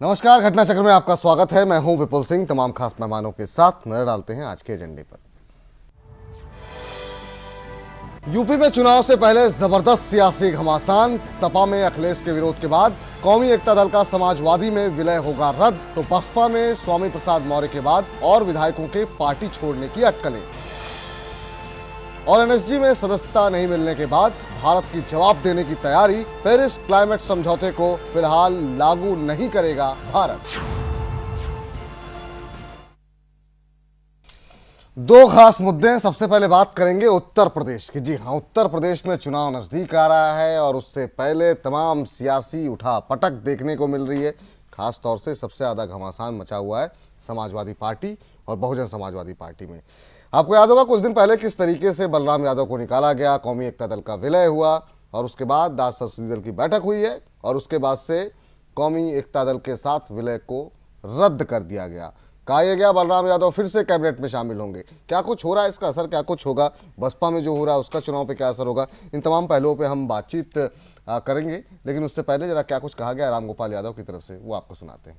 नमस्कार, घटना चक्र में आपका स्वागत है। मैं हूं विपुल सिंह। तमाम खास मेहमानों के साथ नजर डालते हैं आज के एजेंडे पर। यूपी में चुनाव से पहले जबरदस्त सियासी घमासान। सपा में अखिलेश के विरोध के बाद कौमी एकता दल का समाजवादी में विलय होगा रद्द, तो बसपा में स्वामी प्रसाद मौर्य के बाद और विधायकों के पार्टी छोड़ने की अटकलें। और एनएसजी में सदस्यता नहीं मिलने के बाद भारत की जवाब देने की तैयारी। पेरिस क्लाइमेट समझौते को फिलहाल लागू नहीं करेगा भारत। दो खास मुद्दे। सबसे पहले बात करेंगे उत्तर प्रदेश की। जी हां, उत्तर प्रदेश में चुनाव नजदीक आ रहा है और उससे पहले तमाम सियासी उठापटक देखने को मिल रही है। खास तौर से सबसे ज्यादा घमासान मचा हुआ है समाजवादी पार्टी और बहुजन समाजवादी पार्टी में। आपको याद होगा कुछ दिन पहले किस तरीके से बलराम यादव को निकाला गया, कौमी एकता दल का विलय हुआ और उसके बाद दास संसदीय दल की बैठक हुई है और उसके बाद से कौमी एकता दल के साथ विलय को रद्द कर दिया गया। कहा यह गया बलराम यादव फिर से कैबिनेट में शामिल होंगे। क्या कुछ हो रहा है, इसका असर क्या कुछ होगा, बसपा में जो हो रहा है उसका चुनाव पे क्या असर होगा, इन तमाम पहलुओं पे हम बातचीत करेंगे। लेकिन उससे पहले जरा क्या कुछ कहा गया रामगोपाल यादव की तरफ से, वो आपको सुनाते हैं।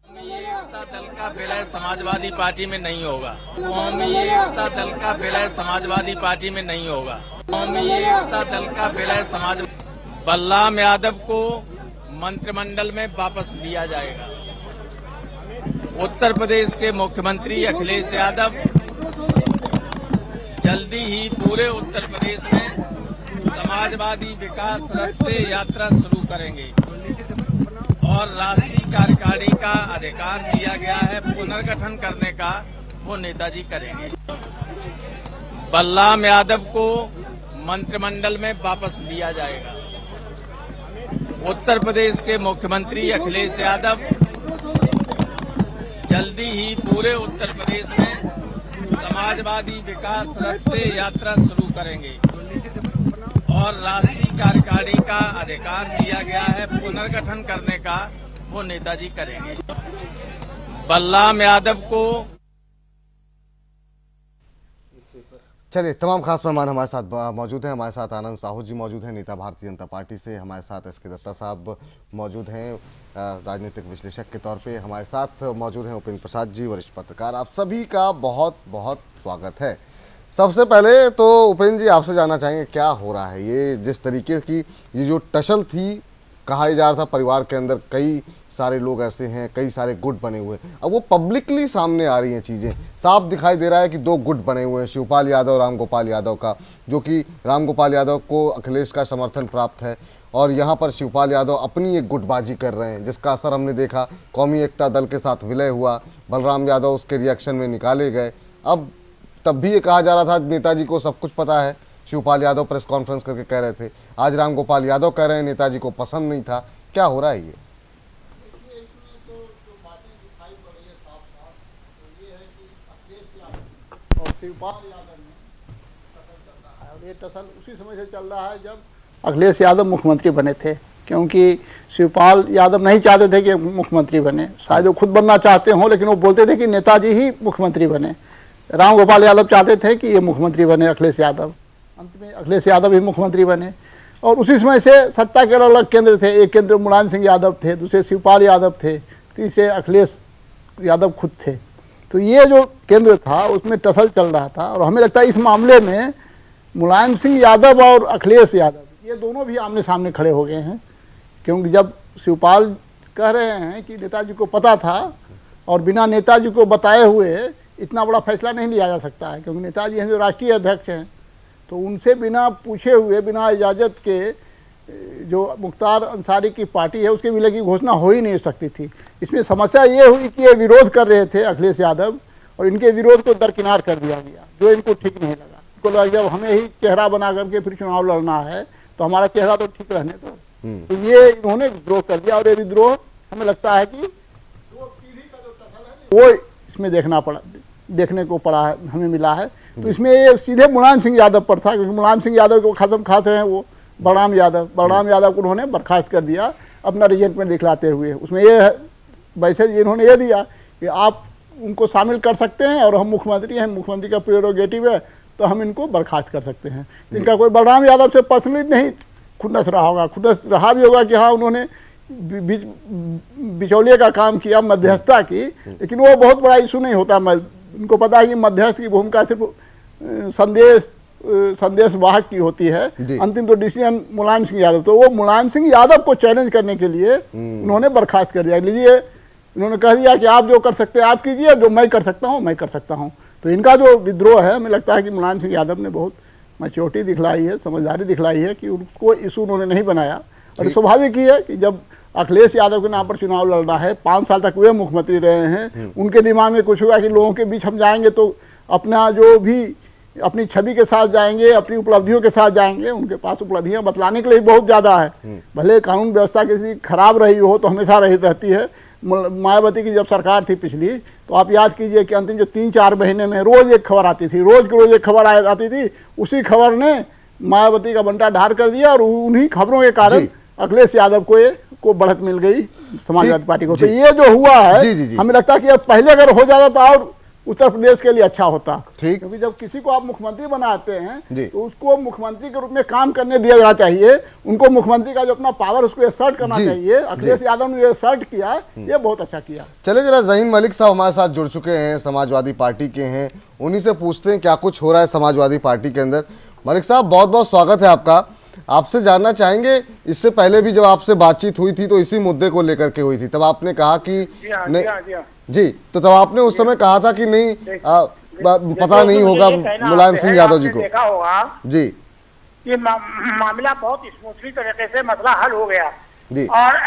कौमी एकता दल का विलय समाजवादी पार्टी में नहीं होगा। कौमी एकता दल का विलय समाजवादी पार्टी में नहीं होगा। कौमी एकता दल का विलय बलराम यादव को मंत्रिमंडल में वापस लिया जाएगा। उत्तर प्रदेश के मुख्यमंत्री अखिलेश यादव जल्दी ही पूरे उत्तर प्रदेश में समाजवादी विकास रथ से यात्रा शुरू करेंगे और राष्ट्रीय कार्यकारिणी का अधिकार दिया गया है पुनर्गठन करने का, वो नेताजी करेंगे। बलराम यादव को मंत्रिमंडल में वापस लिया जाएगा। उत्तर प्रदेश के मुख्यमंत्री अखिलेश यादव जल्दी ही पूरे उत्तर प्रदेश में समाजवादी विकास रथ से यात्रा शुरू करेंगे और राष्ट्रीय कार्यकारिणी का अधिकार दिया गया है पुनर्गठन करने का, वो नेताजी करेंगे। बलराम यादव को चलिए, तमाम खास मेहमान हमारे साथ मौजूद हैं। हमारे साथ आनंद साहू जी मौजूद हैं नेता भारतीय जनता पार्टी से। हमारे साथ एस के दत्ता साहब मौजूद हैं राजनीतिक विश्लेषक के तौर पे। हमारे साथ मौजूद हैं उपेंद्र प्रसाद जी, वरिष्ठ पत्रकार। आप सभी का बहुत बहुत स्वागत है। सबसे पहले तो उपेंद्र जी आपसे जानना चाहेंगे क्या हो रहा है। ये जिस तरीके की ये जो टसल थी, कहा जा रहा था परिवार के अंदर कई सारे लोग ऐसे हैं, कई सारे गुट बने हुए हैं, अब वो पब्लिकली सामने आ रही हैं चीज़ें। साफ दिखाई दे रहा है कि दो गुट बने हुए हैं, शिवपाल यादव और रामगोपाल यादव का, जो कि रामगोपाल यादव को अखिलेश का समर्थन प्राप्त है और यहाँ पर शिवपाल यादव अपनी एक गुटबाजी कर रहे हैं, जिसका असर हमने देखा। कौमी एकता दल के साथ विलय हुआ, बलराम यादव उसके रिएक्शन में निकाले गए। अब तब भी ये कहा जा रहा था नेताजी को सब कुछ पता है। शिवपाल यादव प्रेस कॉन्फ्रेंस करके कह रहे थे, आज रामगोपाल यादव कह रहे हैं नेताजी को पसंद नहीं था। क्या हो रहा है ये? और शिवपाल यादव में टसल चल रहा है और ये टसल उसी समय से चल रहा है जब अखिलेश यादव मुख्यमंत्री बने थे, क्योंकि शिवपाल यादव नहीं चाहते थे कि मुख्यमंत्री बने। शायद वो खुद बनना चाहते हों, लेकिन वो बोलते थे कि नेताजी ही मुख्यमंत्री बने। रामगोपाल यादव चाहते थे कि ये मुख्यमंत्री बने अखिलेश यादव। अंत में अखिलेश यादव ही मुख्यमंत्री बने और उसी समय से सत्ता के अलग केंद्र थे। एक केंद्र मुलायम सिंह यादव थे, दूसरे शिवपाल यादव थे, तीसरे अखिलेश यादव खुद थे। तो ये जो केंद्र था उसमें टसल चल रहा था और हमें लगता है इस मामले में मुलायम सिंह यादव और अखिलेश यादव ये दोनों भी आमने सामने खड़े हो गए हैं। क्योंकि जब शिवपाल कह रहे हैं कि नेताजी को पता था और बिना नेताजी को बताए हुए इतना बड़ा फैसला नहीं लिया जा सकता है, क्योंकि नेताजी हैं जो राष्ट्रीय अध्यक्ष हैं, तो उनसे बिना पूछे हुए, बिना इजाज़त के जो मुख्तार अंसारी की पार्टी है उसके विलय की घोषणा हो ही नहीं सकती थी। इसमें समस्या ये हुई कि ये विरोध कर रहे थे अखिलेश यादव और इनके विरोध को दरकिनार कर दिया गया, जो इनको ठीक नहीं लगा। इनको लगा जब हमें ही चेहरा बना करके फिर चुनाव लड़ना है तो हमारा चेहरा तो ठीक रहने दो। तो ये इन्होंने विद्रोह कर दिया और ये विद्रोह हमें लगता है कि दो पीढ़ी का जो टसल है वो इसमें देखने को पड़ा है, हमें मिला है। तो इसमें ये सीधे मुलायम सिंह यादव पर था, क्योंकि मुलायम सिंह यादव को खसम खास रहे हैं वो बलराम यादव को उन्होंने बर्खास्त कर दिया अपना रिजेंटमेंट दिखलाते हुए। उसमें ये वैसे इन्होंने ये दिया कि आप उनको शामिल कर सकते हैं और हम मुख्यमंत्री हैं, मुख्यमंत्री का प्रेरोगेटिव है, तो हम इनको बर्खास्त कर सकते हैं। इनका कोई बलराम यादव से पर्सनली नहीं खुन्नस रहा होगा, खुन्नस रहा भी होगा कि हाँ उन्होंने बिचौलिए का काम किया, मध्यस्थता की, लेकिन वो बहुत बड़ा इशू नहीं होता। उनको पता है कि मध्यस्थ की भूमिका सिर्फ संदेश वाहक की होती है, अंतिम तो डिसीजन मुलायम सिंह यादव। तो वो मुलायम सिंह यादव को चैलेंज करने के लिए उन्होंने बर्खास्त कर दिया। लीजिए, उन्होंने कह दिया कि आप जो कर सकते हैं आप कीजिए, जो मैं कर सकता हूं मैं कर सकता हूं। तो इनका जो विद्रोह है, हमें लगता है कि मुलायम सिंह यादव ने बहुत मैच्योरिटी दिखलाई है, समझदारी दिखलाई है कि उसको इशू उन्होंने नहीं बनाया। और स्वाभाविक ही है कि जब अखिलेश यादव के नाम पर चुनाव लड़ना है, 5 साल तक वे मुख्यमंत्री रहे हैं, उनके दिमाग में कुछ हुआ कि लोगों के बीच हम जाएंगे तो अपना जो भी अपनी छवि के साथ जाएंगे, अपनी उपलब्धियों के साथ जाएंगे। उनके पास उपलब्धियां बतलाने के लिए बहुत ज़्यादा है। भले कानून व्यवस्था किसी खराब रही हो तो हमेशा रही रहती है। मायावती की जब सरकार थी पिछली, तो आप याद कीजिए कि अंतिम जो 3-4 महीने में रोज एक खबर आती थी, रोज की रोज एक खबर आती थी। उसी खबर ने मायावती का बंटा ढार कर दिया और उन्हीं खबरों के कारण अखिलेश यादव को बढ़त मिल गई समाजवादी पार्टी को। तो ये जो हुआ है, हमें लगता है कि अब पहले अगर हो जाता तो और उत्तर प्रदेश के लिए अच्छा होता। ठीक, क्योंकि जब किसी को आप मुख्यमंत्री बनाते हैं तो उसको मुख्यमंत्री के रूप में काम करने दिया जाना चाहिए। उनको मुख्यमंत्री का जो अपना पावर उसको असर्ट करना चाहिए। अखिलेश यादव ने असर्ट किया, ये बहुत अच्छा किया। चले जरा ज़हीन मलिक साहब हमारे साथ जुड़ चुके हैं, समाजवादी पार्टी के हैं, उन्हीं से पूछते हैं क्या कुछ हो रहा है समाजवादी पार्टी के अंदर। मलिक साहब, बहुत बहुत स्वागत है आपका। आपसे जानना चाहेंगे, इससे पहले भी जब आपसे बातचीत हुई थी तो इसी मुद्दे को लेकर के हुई थी, तब आपने कहा कि जी, तो तब आपने उस समय कहा था कि नहीं पता नहीं होगा मुलायम सिंह यादव जी को। देखा होगा जी, ये मामला बहुत स्मूथली तरीके से मसला हल हो गया जी, और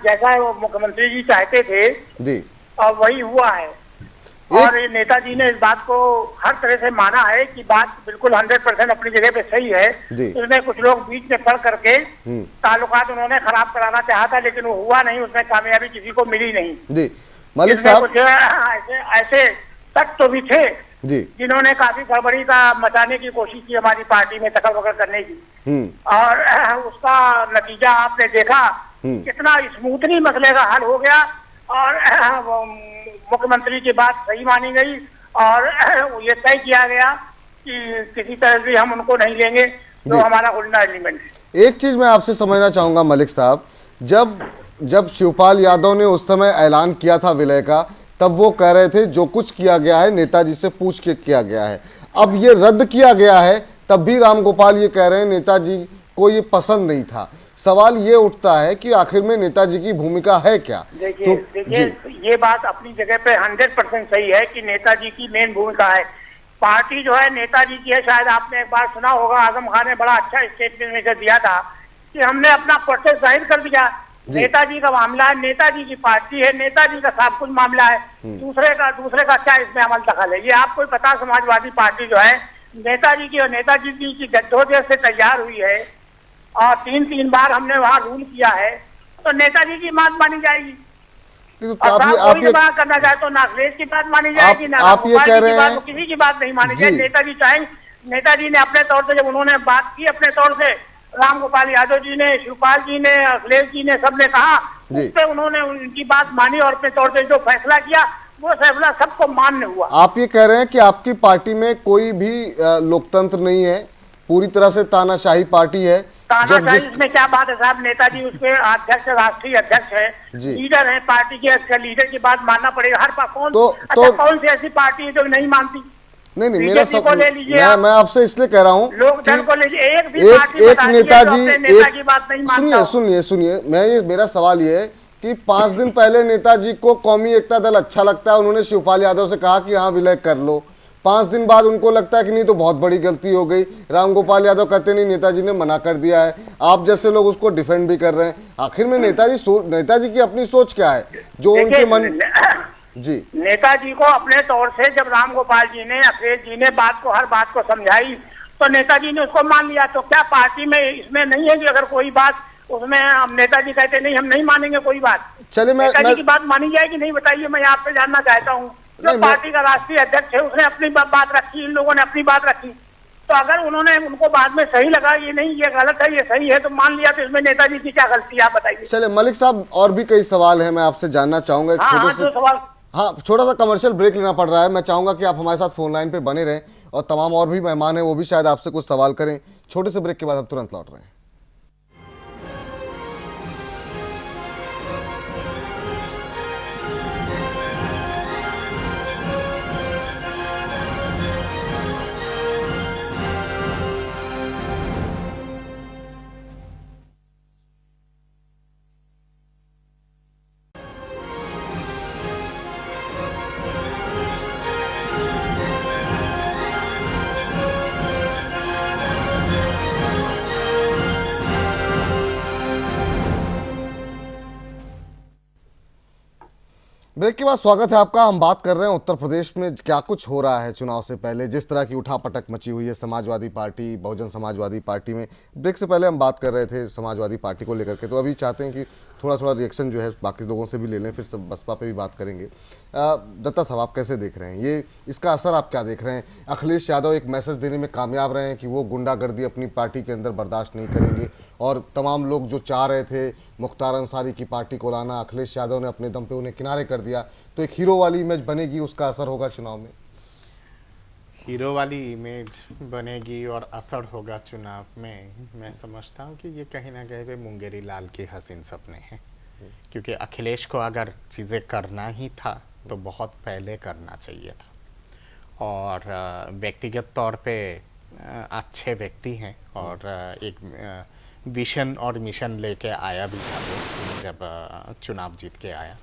जैसा वो मुख्यमंत्री जी चाहते थे जी, और वही हुआ है। और नेताजी ने इस बात को हर तरह से माना है कि बात बिल्कुल 100% अपनी जगह पे सही है। इसमें कुछ लोग बीच में पड़ करके ताल्लुकात उन्होंने खराब कराना चाहा था, लेकिन वो हुआ नहीं, उसमें कामयाबी किसी को मिली नहीं। जी, मलिक साहब, कुछ ऐसे तक तो भी थे जी, जिन्होंने काफी गड़बड़ी का मचाने की कोशिश की हमारी पार्टी में, दखल वगल करने की, और उसका नतीजा आपने देखा कितना स्मूथली मसले का हल हो गया। और मुख्यमंत्री की बात सही मानी गई और ये तय किया गया कि किसी तरह से हम उनको नहीं लेंगे जो हमारा उल्टा एलिमेंट है। एक चीज मैं आपसे समझना चाहूंगा मलिक साहब, जब शिवपाल यादव ने उस समय ऐलान किया था विलय का, तब वो कह रहे थे जो कुछ किया गया है नेताजी से पूछ के किया गया है। अब ये रद्द किया गया है, तब भी रामगोपाल ये कह रहे हैं नेताजी को ये पसंद नहीं था। सवाल ये उठता है कि आखिर में नेताजी की भूमिका है क्या? देखिए, ये बात अपनी जगह पे 100% सही है कि नेताजी की मेन भूमिका है। पार्टी जो है नेताजी की है। शायद आपने एक बार सुना होगा, आजम खान ने बड़ा अच्छा स्टेटमेंट में दिया था कि हमने अपना प्रोसेस जाहिर कर दिया। नेताजी का मामला है, नेताजी की पार्टी है, नेताजी का सब कुछ मामला है, दूसरे का क्या इसमें अमल दखल है? ये आपको पता, समाजवादी पार्टी जो है नेताजी की और नेताजी की जद्दोजहद से तैयार हुई है और 3 बार हमने वहाँ रूल किया है, तो नेताजी की बात मानी जाएगी। कोई भी बात करना चाहे तो ना अखिलेश की बात मानी जाएगी, ना रामगोपाल की बात, किसी की बात नहीं मानी जाएगी। नेताजी चाहेंगे, नेताजी ने अपने तौर से, जब उन्होंने बात की अपने तौर से, रामगोपाल यादव जी ने, शिवपाल जी ने, अखिलेश जी ने, सबने कहा, उस पे उन्होंने उनकी बात मानी और अपने तौर से जो फैसला किया वो फैसला सबको मान्य हुआ। आप ये कह रहे हैं कि आपकी पार्टी में कोई भी लोकतंत्र नहीं है, पूरी तरह से तानाशाही पार्टी है? इसमें क्या बात है साहब? नेताजी उसके अध्यक्ष, राष्ट्रीय अध्यक्ष है, लीडर है पार्टी के, लीडर की बात मानना पड़ेगा। हर कौन सी ऐसी पार्टी है जो नहीं मानती? नहीं, मेरा सब मैं आपसे इसलिए कह रहा हूँ, लोकदल को लीजिए, एक नेताजी की बात नहीं मानता। सुनिए, मेरा सवाल ये है कि 5 दिन पहले नेताजी को कौमी एकता दल अच्छा लगता है, उन्होंने शिवपाल यादव से कहा कि हाँ विलय कर लो। 5 दिन बाद उनको लगता है कि नहीं तो बहुत बड़ी गलती हो गई, रामगोपाल यादव कहते नहीं नेताजी ने मना कर दिया है। आप जैसे लोग उसको डिफेंड भी कर रहे हैं। आखिर में नेताजी की अपनी सोच क्या है जो उनके मन? जी, नेताजी को अपने तौर से जब रामगोपाल जी ने, अखिलेश जी ने हर बात को समझाई तो नेताजी ने उसको मान लिया। तो क्या पार्टी में इसमें नहीं है कि अगर कोई बात उसमें हम नेताजी कहते नहीं, हम नहीं मानेंगे कोई बात? चलिए, नेताजी की बात मानी जाएगी नहीं, बताइए? मैं आपसे जानना चाहता हूँ। जो पार्टी का राष्ट्रीय अध्यक्ष है उसने अपनी बात रखी, इन लोगों ने अपनी बात रखी, तो अगर उन्होंने उनको बाद में सही लगा ये नहीं ये गलत है ये सही है तो मान लिया, तो इसमें नेताजी की क्या गलती है? आप बताइए। चले मलिक साहब, और भी कई सवाल है, मैं आपसे जानना चाहूंगा। छोटा सा कमर्शियल ब्रेक लेना पड़ रहा है। मैं चाहूंगा कि आप हमारे साथ फोन लाइन पे बने रहें और तमाम और भी मेहमान हैं वो भी शायद आपसे कुछ सवाल करें। छोटे से ब्रेक के बाद हम तुरंत लौट रहे हैं। ब्रेक के बाद स्वागत है आपका। हम बात कर रहे हैं उत्तर प्रदेश में क्या कुछ हो रहा है चुनाव से पहले, जिस तरह की उठापटक मची हुई है समाजवादी पार्टी, बहुजन समाजवादी पार्टी में। ब्रेक से पहले हम बात कर रहे थे समाजवादी पार्टी को लेकर के, तो अभी चाहते हैं कि थोड़ा थोड़ा रिएक्शन जो है बाकी लोगों से भी ले लें, फिर सब बसपा पे भी बात करेंगे। दत्ता साहब, आप कैसे देख रहे हैं ये, इसका असर आप क्या देख रहे हैं? अखिलेश यादव एक मैसेज देने में कामयाब रहे हैं कि वो गुंडागर्दी अपनी पार्टी के अंदर बर्दाश्त नहीं करेंगे, और तमाम लोग जो चाह रहे थे मुख्तार अंसारी की पार्टी को लाना, अखिलेश यादव ने अपने दम पे उन्हें किनारे कर दिया, तो एक हीरो वाली इमेज बनेगी, उसका असर होगा चुनाव में? हीरो वाली इमेज बनेगी और असर होगा चुनाव में। मैं समझता हूँ कि ये कहीं ना कहीं पे मुंगेरी लाल के हसीन सपने हैं, क्योंकि अखिलेश को अगर चीज़ें करना ही था तो बहुत पहले करना चाहिए था। और व्यक्तिगत तौर पे अच्छे व्यक्ति हैं और एक विजन और मिशन लेके आया भी था वो, जब चुनाव जीत के आया।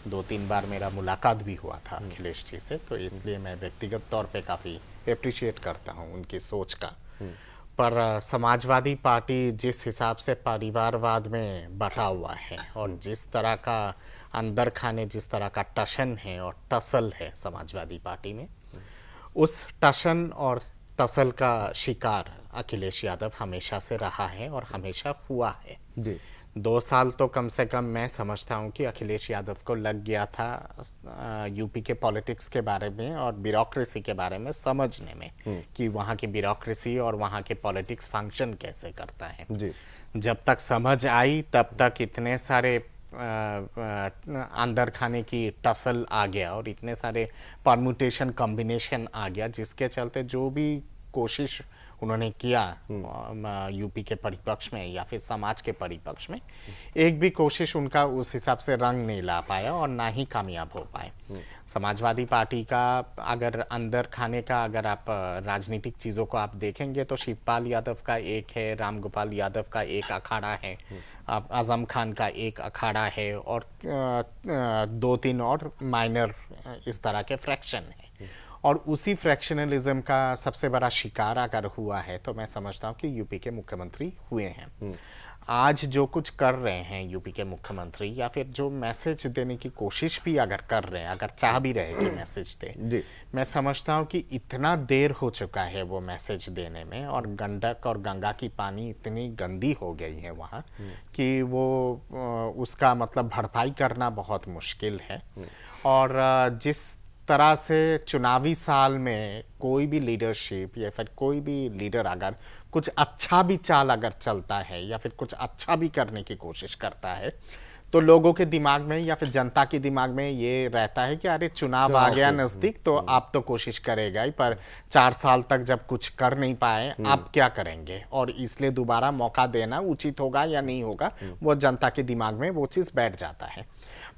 2-3 बार मेरा मुलाकात भी हुआ था अखिलेश जी से, तो इसलिए मैं व्यक्तिगत तौर पे काफ़ी अप्रिशिएट करता हूँ उनकी सोच का। पर समाजवादी पार्टी जिस हिसाब से परिवारवाद में बटा हुआ है और जिस तरह का अंदर खाने जिस तरह का टशन है और टसल है समाजवादी पार्टी में, उस टशन और टसल का शिकार अखिलेश यादव हमेशा से रहा है और हमेशा हुआ है जी। 2 साल तो कम से कम मैं समझता हूँ कि अखिलेश यादव को लग गया था यूपी के पॉलिटिक्स के बारे में और ब्यूरोक्रेसी के बारे में समझने में, कि वहाँ की ब्यूरोक्रेसी और वहाँ के पॉलिटिक्स फंक्शन कैसे करता है जी। जब तक समझ आई तब तक इतने सारे अंदर खाने की टसल आ गया और इतने सारे परम्यूटेशन कॉम्बिनेशन आ गया, जिसके चलते जो भी कोशिश उन्होंने किया यूपी के परिपक्ष में या फिर समाज के परिपक्ष में, एक भी कोशिश उनका उस हिसाब से रंग नहीं ला पाया और ना ही कामयाब हो पाए। समाजवादी पार्टी का अगर अंदर खाने का अगर आप राजनीतिक चीज़ों को आप देखेंगे तो शिवपाल यादव का एक है, रामगोपाल यादव का एक अखाड़ा है, आजम खान का एक अखाड़ा है और 2-3 और माइनर इस तरह के फ्रैक्शन है। और उसी फ्रैक्शनलिज्म का सबसे बड़ा शिकार अगर हुआ है तो मैं समझता हूँ कि यूपी के मुख्यमंत्री हुए हैं। आज जो कुछ कर रहे हैं यूपी के मुख्यमंत्री, या फिर जो मैसेज देने की कोशिश भी अगर कर रहे हैं, अगर चाह भी रहे कि मैसेज दे, मैं समझता हूँ कि इतना देर हो चुका है वो मैसेज देने में, और गंडक और गंगा की पानी इतनी गंदी हो गई है वहाँ कि वो उसका मतलब भरपाई करना बहुत मुश्किल है। और जिस तरह से चुनावी साल में कोई भी लीडरशिप या फिर कोई भी लीडर अगर कुछ अच्छा भी चाल अगर चलता है या फिर कुछ अच्छा भी करने की कोशिश करता है, तो लोगों के दिमाग में या फिर जनता के दिमाग में ये रहता है कि अरे चुनाव आ गया नजदीक तो आप तो कोशिश करेगा ही, पर 4 साल तक जब कुछ कर नहीं पाए आप क्या करेंगे, और इसलिए दोबारा मौका देना उचित होगा या नहीं होगा, वो जनता के दिमाग में वो चीज बैठ जाता है।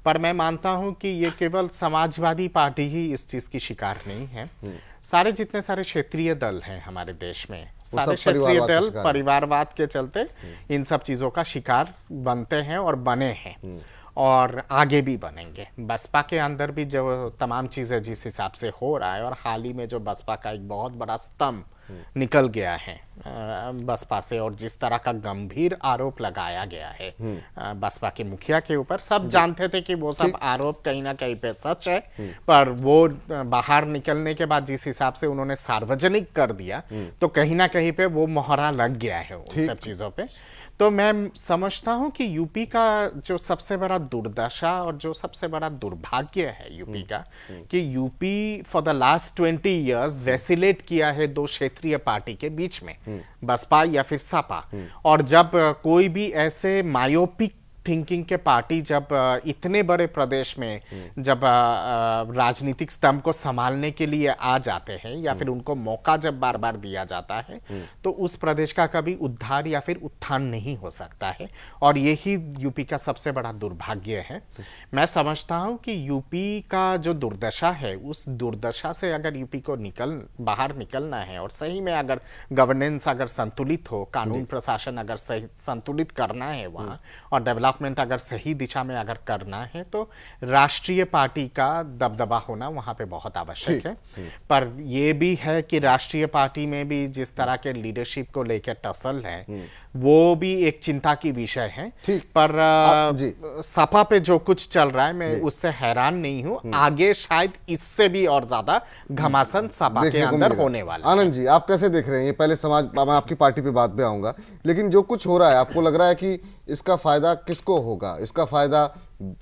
पर मैं मानता हूं कि ये केवल समाजवादी पार्टी ही इस चीज की शिकार नहीं है। सारे जितने सारे क्षेत्रीय दल हैं हमारे देश में, सारे क्षेत्रीय दल परिवारवाद के चलते इन सब चीजों का शिकार बनते हैं और बने हैं और आगे भी बनेंगे। बसपा के अंदर भी जो तमाम चीजें जिस हिसाब से हो रहा है, और हाल ही में जो बसपा का एक बहुत बड़ा स्तंभ निकल गया है बसपा से, और जिस तरह का गंभीर आरोप लगाया गया है बसपा के मुखिया के ऊपर, सब जानते थे कि वो सब आरोप कहीं ना कहीं पे सच है, पर वो बाहर निकलने के बाद जिस हिसाब से उन्होंने सार्वजनिक कर दिया तो कहीं ना कहीं पे वो मोहरा लग गया है उन सब चीजों पे। तो मैं समझता हूं कि यूपी का जो सबसे बड़ा दुर्दशा और जो सबसे बड़ा दुर्भाग्य है यूपी का, कि UP for the last 20 years vacillate किया है 2 क्षेत्रीय पार्टी के बीच में, बसपा या फिर सपा। और जब कोई भी ऐसे मायोपिक थिंकिंग के पार्टी जब इतने बड़े प्रदेश में जब राजनीतिक स्तंभ को संभालने के लिए आ जाते हैं या फिर उनको मौका जब बार बार दिया जाता है, तो उस प्रदेश का कभी उद्धार या फिर उत्थान नहीं हो सकता है। और यही यूपी का सबसे बड़ा दुर्भाग्य है। मैं समझता हूं कि यूपी का जो दुर्दशा है, उस दुर्दशा से अगर यूपी को बाहर निकलना है और सही में अगर गवर्नेंस अगर संतुलित हो, कानून प्रशासन अगर संतुलित करना है वहां, और डेवलपमेंट अगर सही दिशा में अगर करना है, तो राष्ट्रीय पार्टी का दबदबा होना वहां पे बहुत आवश्यक है। पर यह भी है कि राष्ट्रीय पार्टी में भी जिस तरह के लीडरशिप को लेकर टसल है, वो भी एक चिंता की विषय है। ठीक। पर जी। सपा पे जो कुछ चल रहा है मैं उससे हैरान नहीं हूं। आगे शायद इससे भी और ज्यादा घमासान सपा के देखने को अंदर मिलेगा। होने वाला है। आनंद जी, आप कैसे देख रहे हैं ये? पहले समाज, मैं आपकी पार्टी पे बात पे आऊंगा, लेकिन जो कुछ हो रहा है, आपको लग रहा है कि इसका फायदा किसको होगा? इसका फायदा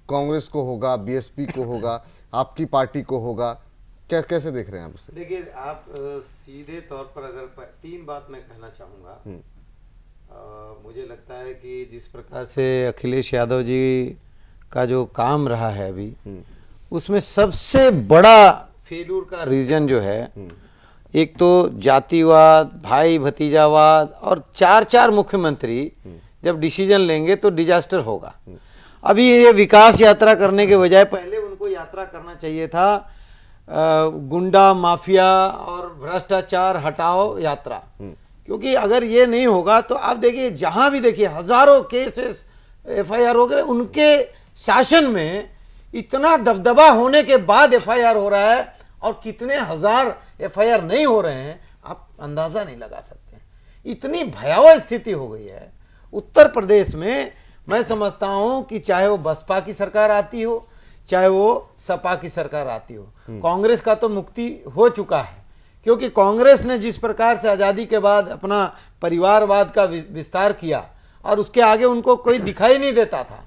कांग्रेस को होगा, बीएसपी को होगा, आपकी पार्टी को होगा? कैसे देख रहे हैं आप इसे? देखिए, आप सीधे तौर पर अगर तीन बात मैं कहना चाहूँगा। मुझे लगता है कि जिस प्रकार से अखिलेश यादव जी का जो काम रहा है अभी, उसमें सबसे बड़ा फेल्यूर का रीजन जो है, एक तो जातिवाद, भाई भतीजावाद, और चार मुख्यमंत्री जब डिसीजन लेंगे तो डिजास्टर होगा। अभी ये विकास यात्रा करने के बजाय पहले उनको यात्रा करना चाहिए था गुंडा माफिया और भ्रष्टाचार हटाओ यात्रा। क्योंकि अगर ये नहीं होगा तो आप देखिए, जहां भी देखिए हजारों केसेस एफआईआर हो गए, उनके शासन में इतना दबदबा होने के बाद एफआईआर हो रहा है, और कितने हजार एफआईआर नहीं हो रहे हैं आप अंदाजा नहीं लगा सकते। इतनी भयावह स्थिति हो गई है उत्तर प्रदेश में। मैं समझता हूं कि चाहे वो बसपा की सरकार आती हो, चाहे वो सपा की सरकार आती हो, कांग्रेस का तो मुक्ति हो चुका है। क्योंकि कांग्रेस ने जिस प्रकार से आजादी के बाद अपना परिवारवाद का विस्तार किया, और उसके आगे उनको कोई दिखाई नहीं देता था,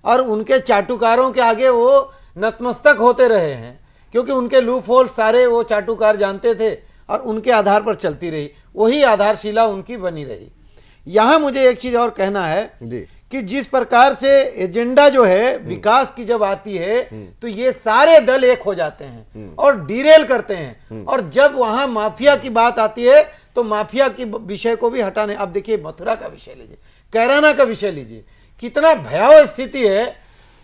और उनके चाटुकारों के आगे वो नतमस्तक होते रहे हैं, क्योंकि उनके लूप होल सारे वो चाटुकार जानते थे, और उनके आधार पर चलती रही, वही आधारशिला उनकी बनी रही। यहां मुझे एक चीज और कहना है कि जिस प्रकार से एजेंडा जो है विकास की जब आती है, तो ये सारे दल एक हो जाते हैं और डिरेल करते हैं, और जब वहां माफिया की बात आती है तो माफिया की विषय को भी हटाने। अब देखिए, मथुरा का विषय लीजिए, कैराना का विषय लीजिए, कितना भयावह स्थिति है।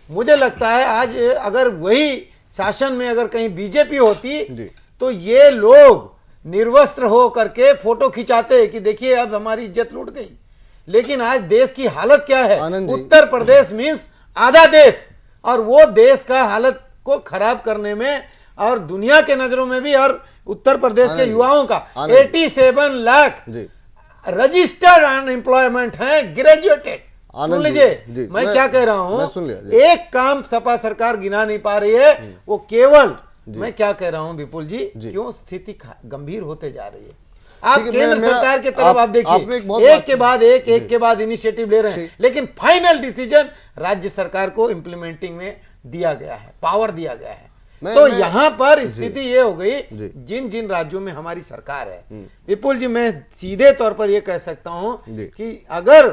मुझे लगता है आज अगर वही शासन में अगर कहीं बीजेपी होती तो ये लोग निर्वस्त्र हो करके फोटो खिंचाते कि देखिए अब हमारी इज्जत लूट गई। लेकिन आज देश की हालत क्या है? उत्तर प्रदेश मींस आधा देश, और वो देश का हालत को खराब करने में, और दुनिया के नजरों में भी, और उत्तर प्रदेश के युवाओं का 87 लाख रजिस्टर्ड अनएम्प्लॉयमेंट है, ग्रेजुएटेड। सुन लीजिए मैं क्या कह रहा हूं, एक काम सपा सरकार गिना नहीं पा रही है, वो केवल मैं क्या कह रहा हूं विपुल जी, क्यों स्थिति गंभीर होते जा रही है। आप केंद्र सरकार के तरफ आप देखिए, एक के बाद इनिशिएटिव ले रहे हैं, लेकिन फाइनल डिसीजन राज्य सरकार को इंप्लीमेंटिंग में दिया गया है, पावर दिया गया है। तो यहां पर स्थिति ये हो गई, जिन जिन राज्यों में हमारी सरकार है, विपुल जी, मैं सीधे तौर पर ये कह सकता हूं कि अगर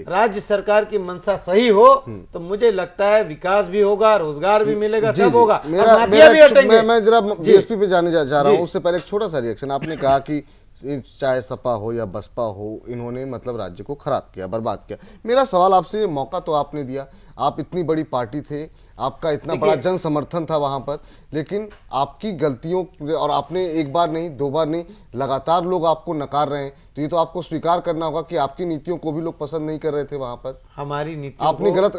राज्य सरकार की मंशा सही हो तो मुझे लगता है विकास भी होगा, रोजगार भी मिलेगा, सब होगा, माफिया भी हटेंगे। मैं जरा बीएसपी पे जाने जा रहा हूं, उससे पहले एक छोटा सा रिएक्शन। आपने कहा कि चाहे सपा हो या बसपा हो, इन्होंने मतलब राज्य को खराब किया, बर्बाद किया। मेरा सवाल आपसे, मौका तो आपने दिया, आप इतनी बड़ी पार्टी थे, आपका इतना बड़ा जन समर्थन था वहां पर, लेकिन आपकी गलतियों, और आपने एक बार नहीं, दो बार नहीं, लगातार लोग आपको नकार रहे हैं, तो ये तो आपको स्वीकार करना होगा कि आपकी नीतियों को भी लोग पसंद नहीं कर रहे थे वहां पर। हमारी नीति,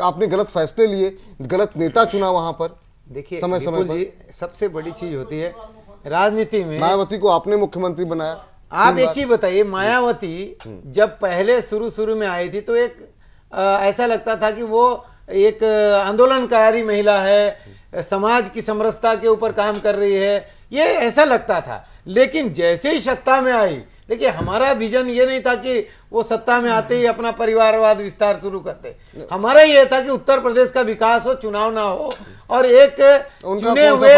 आपने गलत फैसले लिए, गलत नेता चुना वहां पर। देखिए समय पर सबसे बड़ी चीज होती है राजनीति में, मायावती को आपने मुख्यमंत्री बनाया। आप एक चीज बताइए, मायावती जब पहले शुरू में आई थी तो एक ऐसा लगता था कि वो एक आंदोलनकारी महिला है, समाज की समरसता के ऊपर काम कर रही है, ये ऐसा लगता था। लेकिन जैसे ही सत्ता में आई, देखिए हमारा विजन ये नहीं था कि वो सत्ता में आते ही अपना परिवारवाद विस्तार शुरू करते। हमारा ये था कि उत्तर प्रदेश का विकास हो, चुनाव ना हो, और एक चुने हुए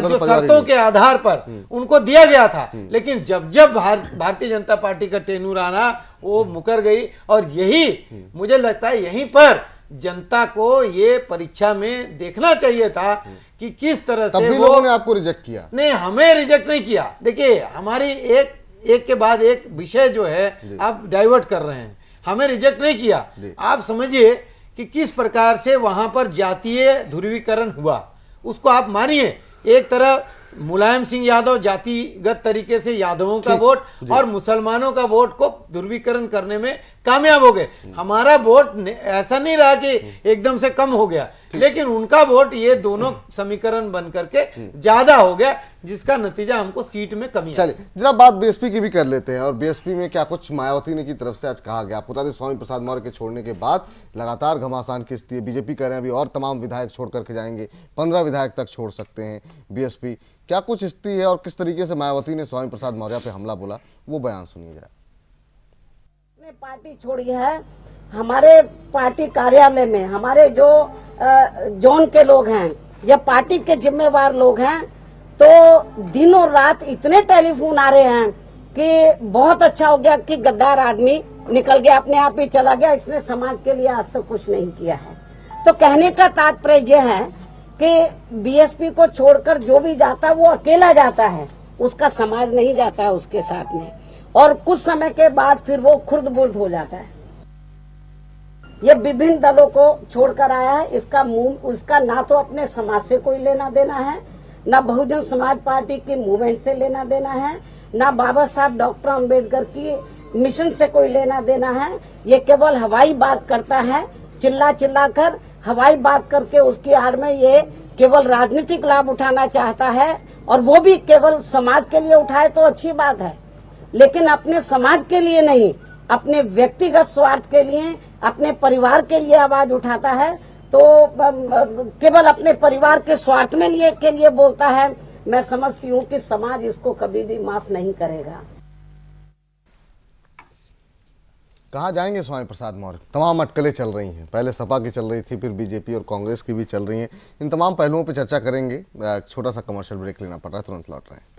जो शर्तों के आधार पर उनको दिया गया था। लेकिन जब भारतीय जनता पार्टी का टेन्यूर आना, वो मुकर गई। और यही मुझे लगता है, यहीं पर जनता को ये परीक्षा में देखना चाहिए था कि किस तरह से वो लोगों ने आपको रिजेक्ट किया। नहीं, हमें रिजेक्ट नहीं किया। देखिए हमारी एक के बाद एक विषय जो है आप डाइवर्ट कर रहे हैं, हमें रिजेक्ट नहीं किया। आप समझिए कि किस प्रकार से वहां पर जातीय ध्रुवीकरण हुआ, उसको आप मानिए। एक तरह मुलायम सिंह यादव जातिगत तरीके से यादवों का वोट और मुसलमानों का वोट को ध्रुवीकरण करने में कामयाब हो गए। हमारा वोट ऐसा नहीं रहा कि एकदम से कम हो गया, लेकिन उनका वोट ये दोनों समीकरण बन करके ज्यादा हो गया, जिसका नतीजा हमको सीट में कमी। चलिए जरा बात बीएसपी की भी कर लेते हैं। और बीएसपी में क्या कुछ मायावती ने की तरफ से आज कहा गया? आपको बता दें, स्वामी प्रसाद मौर्य के छोड़ने के बाद लगातार घमासान की स्थिति है। बीजेपी कह रहे हैं अभी और तमाम विधायक छोड़ करके जाएंगे, 15 विधायक तक छोड़ सकते हैं बीएसपी। क्या कुछ स्थिति है और किस तरीके से मायावती ने स्वामी प्रसाद मौर्य पे हमला बोला, वो बयान सुनिए जरा। पार्टी छोड़ी है, हमारे पार्टी कार्यालय में हमारे जो जोन के लोग हैं या पार्टी के जिम्मेवार लोग हैं, तो दिनों रात इतने टेलीफोन आ रहे हैं कि बहुत अच्छा हो गया कि गद्दार आदमी निकल गया, अपने आप ही चला गया, इसने समाज के लिए आज तक कुछ नहीं किया है। तो कहने का तात्पर्य यह है कि बीएसपी को छोड़कर जो भी जाता है वो अकेला जाता है, उसका समाज नहीं जाता है उसके साथ में, और कुछ समय के बाद फिर वो खुर्द बुर्द हो जाता है। ये विभिन्न दलों को छोड़कर आया है, इसका ना तो अपने समाज से कोई लेना देना है, ना बहुजन समाज पार्टी की मूवमेंट से लेना देना है, ना बाबा साहब डॉक्टर अंबेडकर की मिशन से कोई लेना देना है। ये केवल हवाई बात करता है, चिल्ला चिल्ला कर हवाई बात करके उसकी आड़ में ये केवल राजनीतिक लाभ उठाना चाहता है, और वो भी केवल समाज के लिए उठाए तो अच्छी बात है, लेकिन अपने समाज के लिए नहीं, अपने व्यक्तिगत स्वार्थ के लिए, अपने परिवार के लिए आवाज उठाता है, तो केवल अपने परिवार के स्वार्थ में के लिए बोलता है। मैं समझती हूँ कि समाज इसको कभी भी माफ नहीं करेगा। कहाँ जाएंगे स्वामी प्रसाद मौर्य? तमाम अटकलें चल रही हैं, पहले सपा की चल रही थी, फिर बीजेपी और कांग्रेस की भी चल रही हैं। इन तमाम पहलुओं पर चर्चा करेंगे। छोटा सा कमर्शियल ब्रेक लेना पड़ रहा है, तुरंत लौट रहे हैं।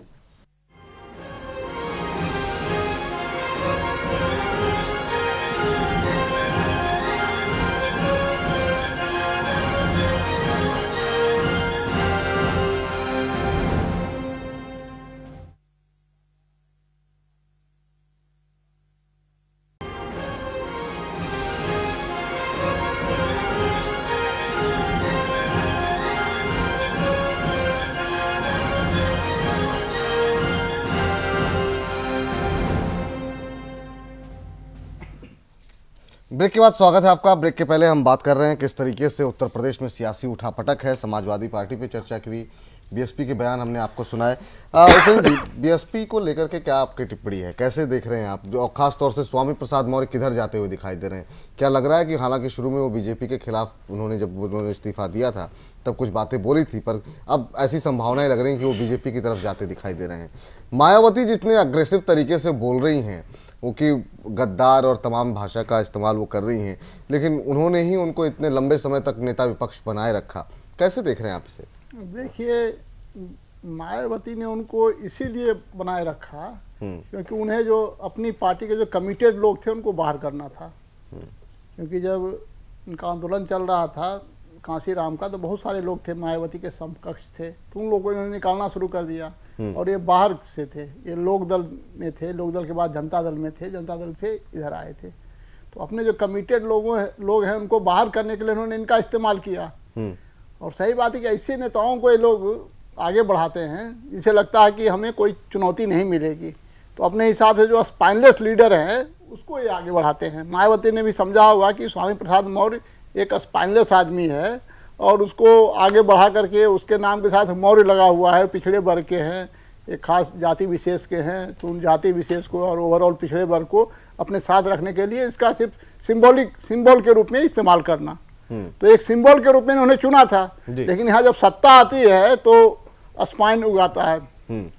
ब्रेक के बाद स्वागत है आपका। ब्रेक के पहले हम बात कर रहे हैं किस तरीके से उत्तर प्रदेश में सियासी उठापटक है। समाजवादी पार्टी पे चर्चा करी, बीएसपी के बयान हमने आपको सुनाए। उपेंद्र जी, बीएसपी को लेकर के क्या आपकी टिप्पणी है, कैसे देख रहे हैं आप? और खास तौर से स्वामी प्रसाद मौर्य किधर जाते हुए दिखाई दे रहे हैं? क्या लग रहा है कि हालांकि शुरू में वो बीजेपी के खिलाफ जब उन्होंने इस्तीफा दिया था तब कुछ बातें बोली थी, पर अब ऐसी संभावनाएं लग रही हैं कि वो बीजेपी की तरफ जाते दिखाई दे रहे हैं। मायावती जितने अग्रेसिव तरीके से बोल रही हैं, वो कि गद्दार और तमाम भाषा का इस्तेमाल वो कर रही हैं, लेकिन उन्होंने ही उनको इतने लंबे समय तक नेता विपक्ष बनाए रखा। कैसे देख रहे हैं आप इसे? देखिए, मायावती ने उनको इसीलिए बनाए रखा क्योंकि उन्हें जो अपनी पार्टी के जो कमिटेड लोग थे उनको बाहर करना था। क्योंकि जब उनका आंदोलन चल रहा था कांशीराम का, तो बहुत सारे लोग थे मायावती के समकक्ष थे, तो उन लोगों ने निकालना शुरू कर दिया। और ये बाहर से थे, ये लोक दल में थे, लोक दल के बाद जनता दल में थे, जनता दल से इधर आए थे। तो अपने जो कमिटेड लोग हैं उनको बाहर करने के लिए उन्होंने इनका इस्तेमाल किया। और सही बात है कि ऐसे नेताओं को ये लोग आगे बढ़ाते हैं जिसे लगता है कि हमें कोई चुनौती नहीं मिलेगी, तो अपने हिसाब से जो स्पाइनलेस लीडर है उसको ये आगे बढ़ाते हैं। मायावती ने भी समझा होगा कि स्वामी प्रसाद मौर्य एक स्पाइनलेस आदमी है और उसको आगे बढ़ा करके उसके नाम के साथ मौर्य लगा हुआ है, पिछड़े वर्ग के हैं, एक खास जाति विशेष के हैं, तो उन जाति विशेष को और ओवरऑल पिछड़े वर्ग को अपने साथ रखने के लिए इसका सिर्फ सिंबल के रूप में इस्तेमाल करना। तो एक सिंबल के रूप में उन्होंने चुना था, लेकिन यहाँ जब सत्ता आती है तो स्पाइन उगाता है,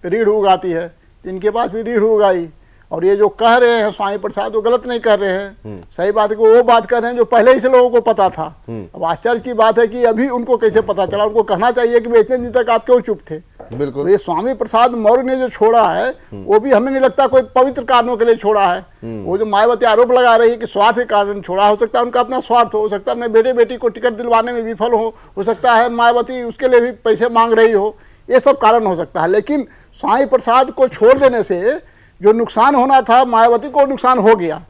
रीढ़ उगाती है। इनके पास भी रीढ़ उगाई, और ये जो कह रहे हैं स्वामी प्रसाद वो गलत नहीं कर रहे हैं। सही बात है कि वो बात कर रहे हैं जो पहले ही से लोगों को पता था। अब आश्चर्य की बात है कि अभी उनको कैसे पता चला। उनको कहना चाहिए कि इतने दिन तक आप क्यों चुप थे। बिल्कुल। तो ये स्वामी प्रसाद मौर्य ने जो छोड़ा है वो भी हमें नहीं लगता कोई पवित्र कारणों के लिए छोड़ा है। वो जो मायावती आरोप लगा रही है कि स्वार्थ के कारण छोड़ा, हो सकता है उनका अपना स्वार्थ हो सकता है अपने बेटे बेटी को टिकट दिलवाने में विफल हो सकता है मायावती उसके लिए भी पैसे मांग रही हो, ये सब कारण हो सकता है। लेकिन स्वामी प्रसाद को छोड़ देने से जो नुकसान होना था मायावती को नुकसान हो गया।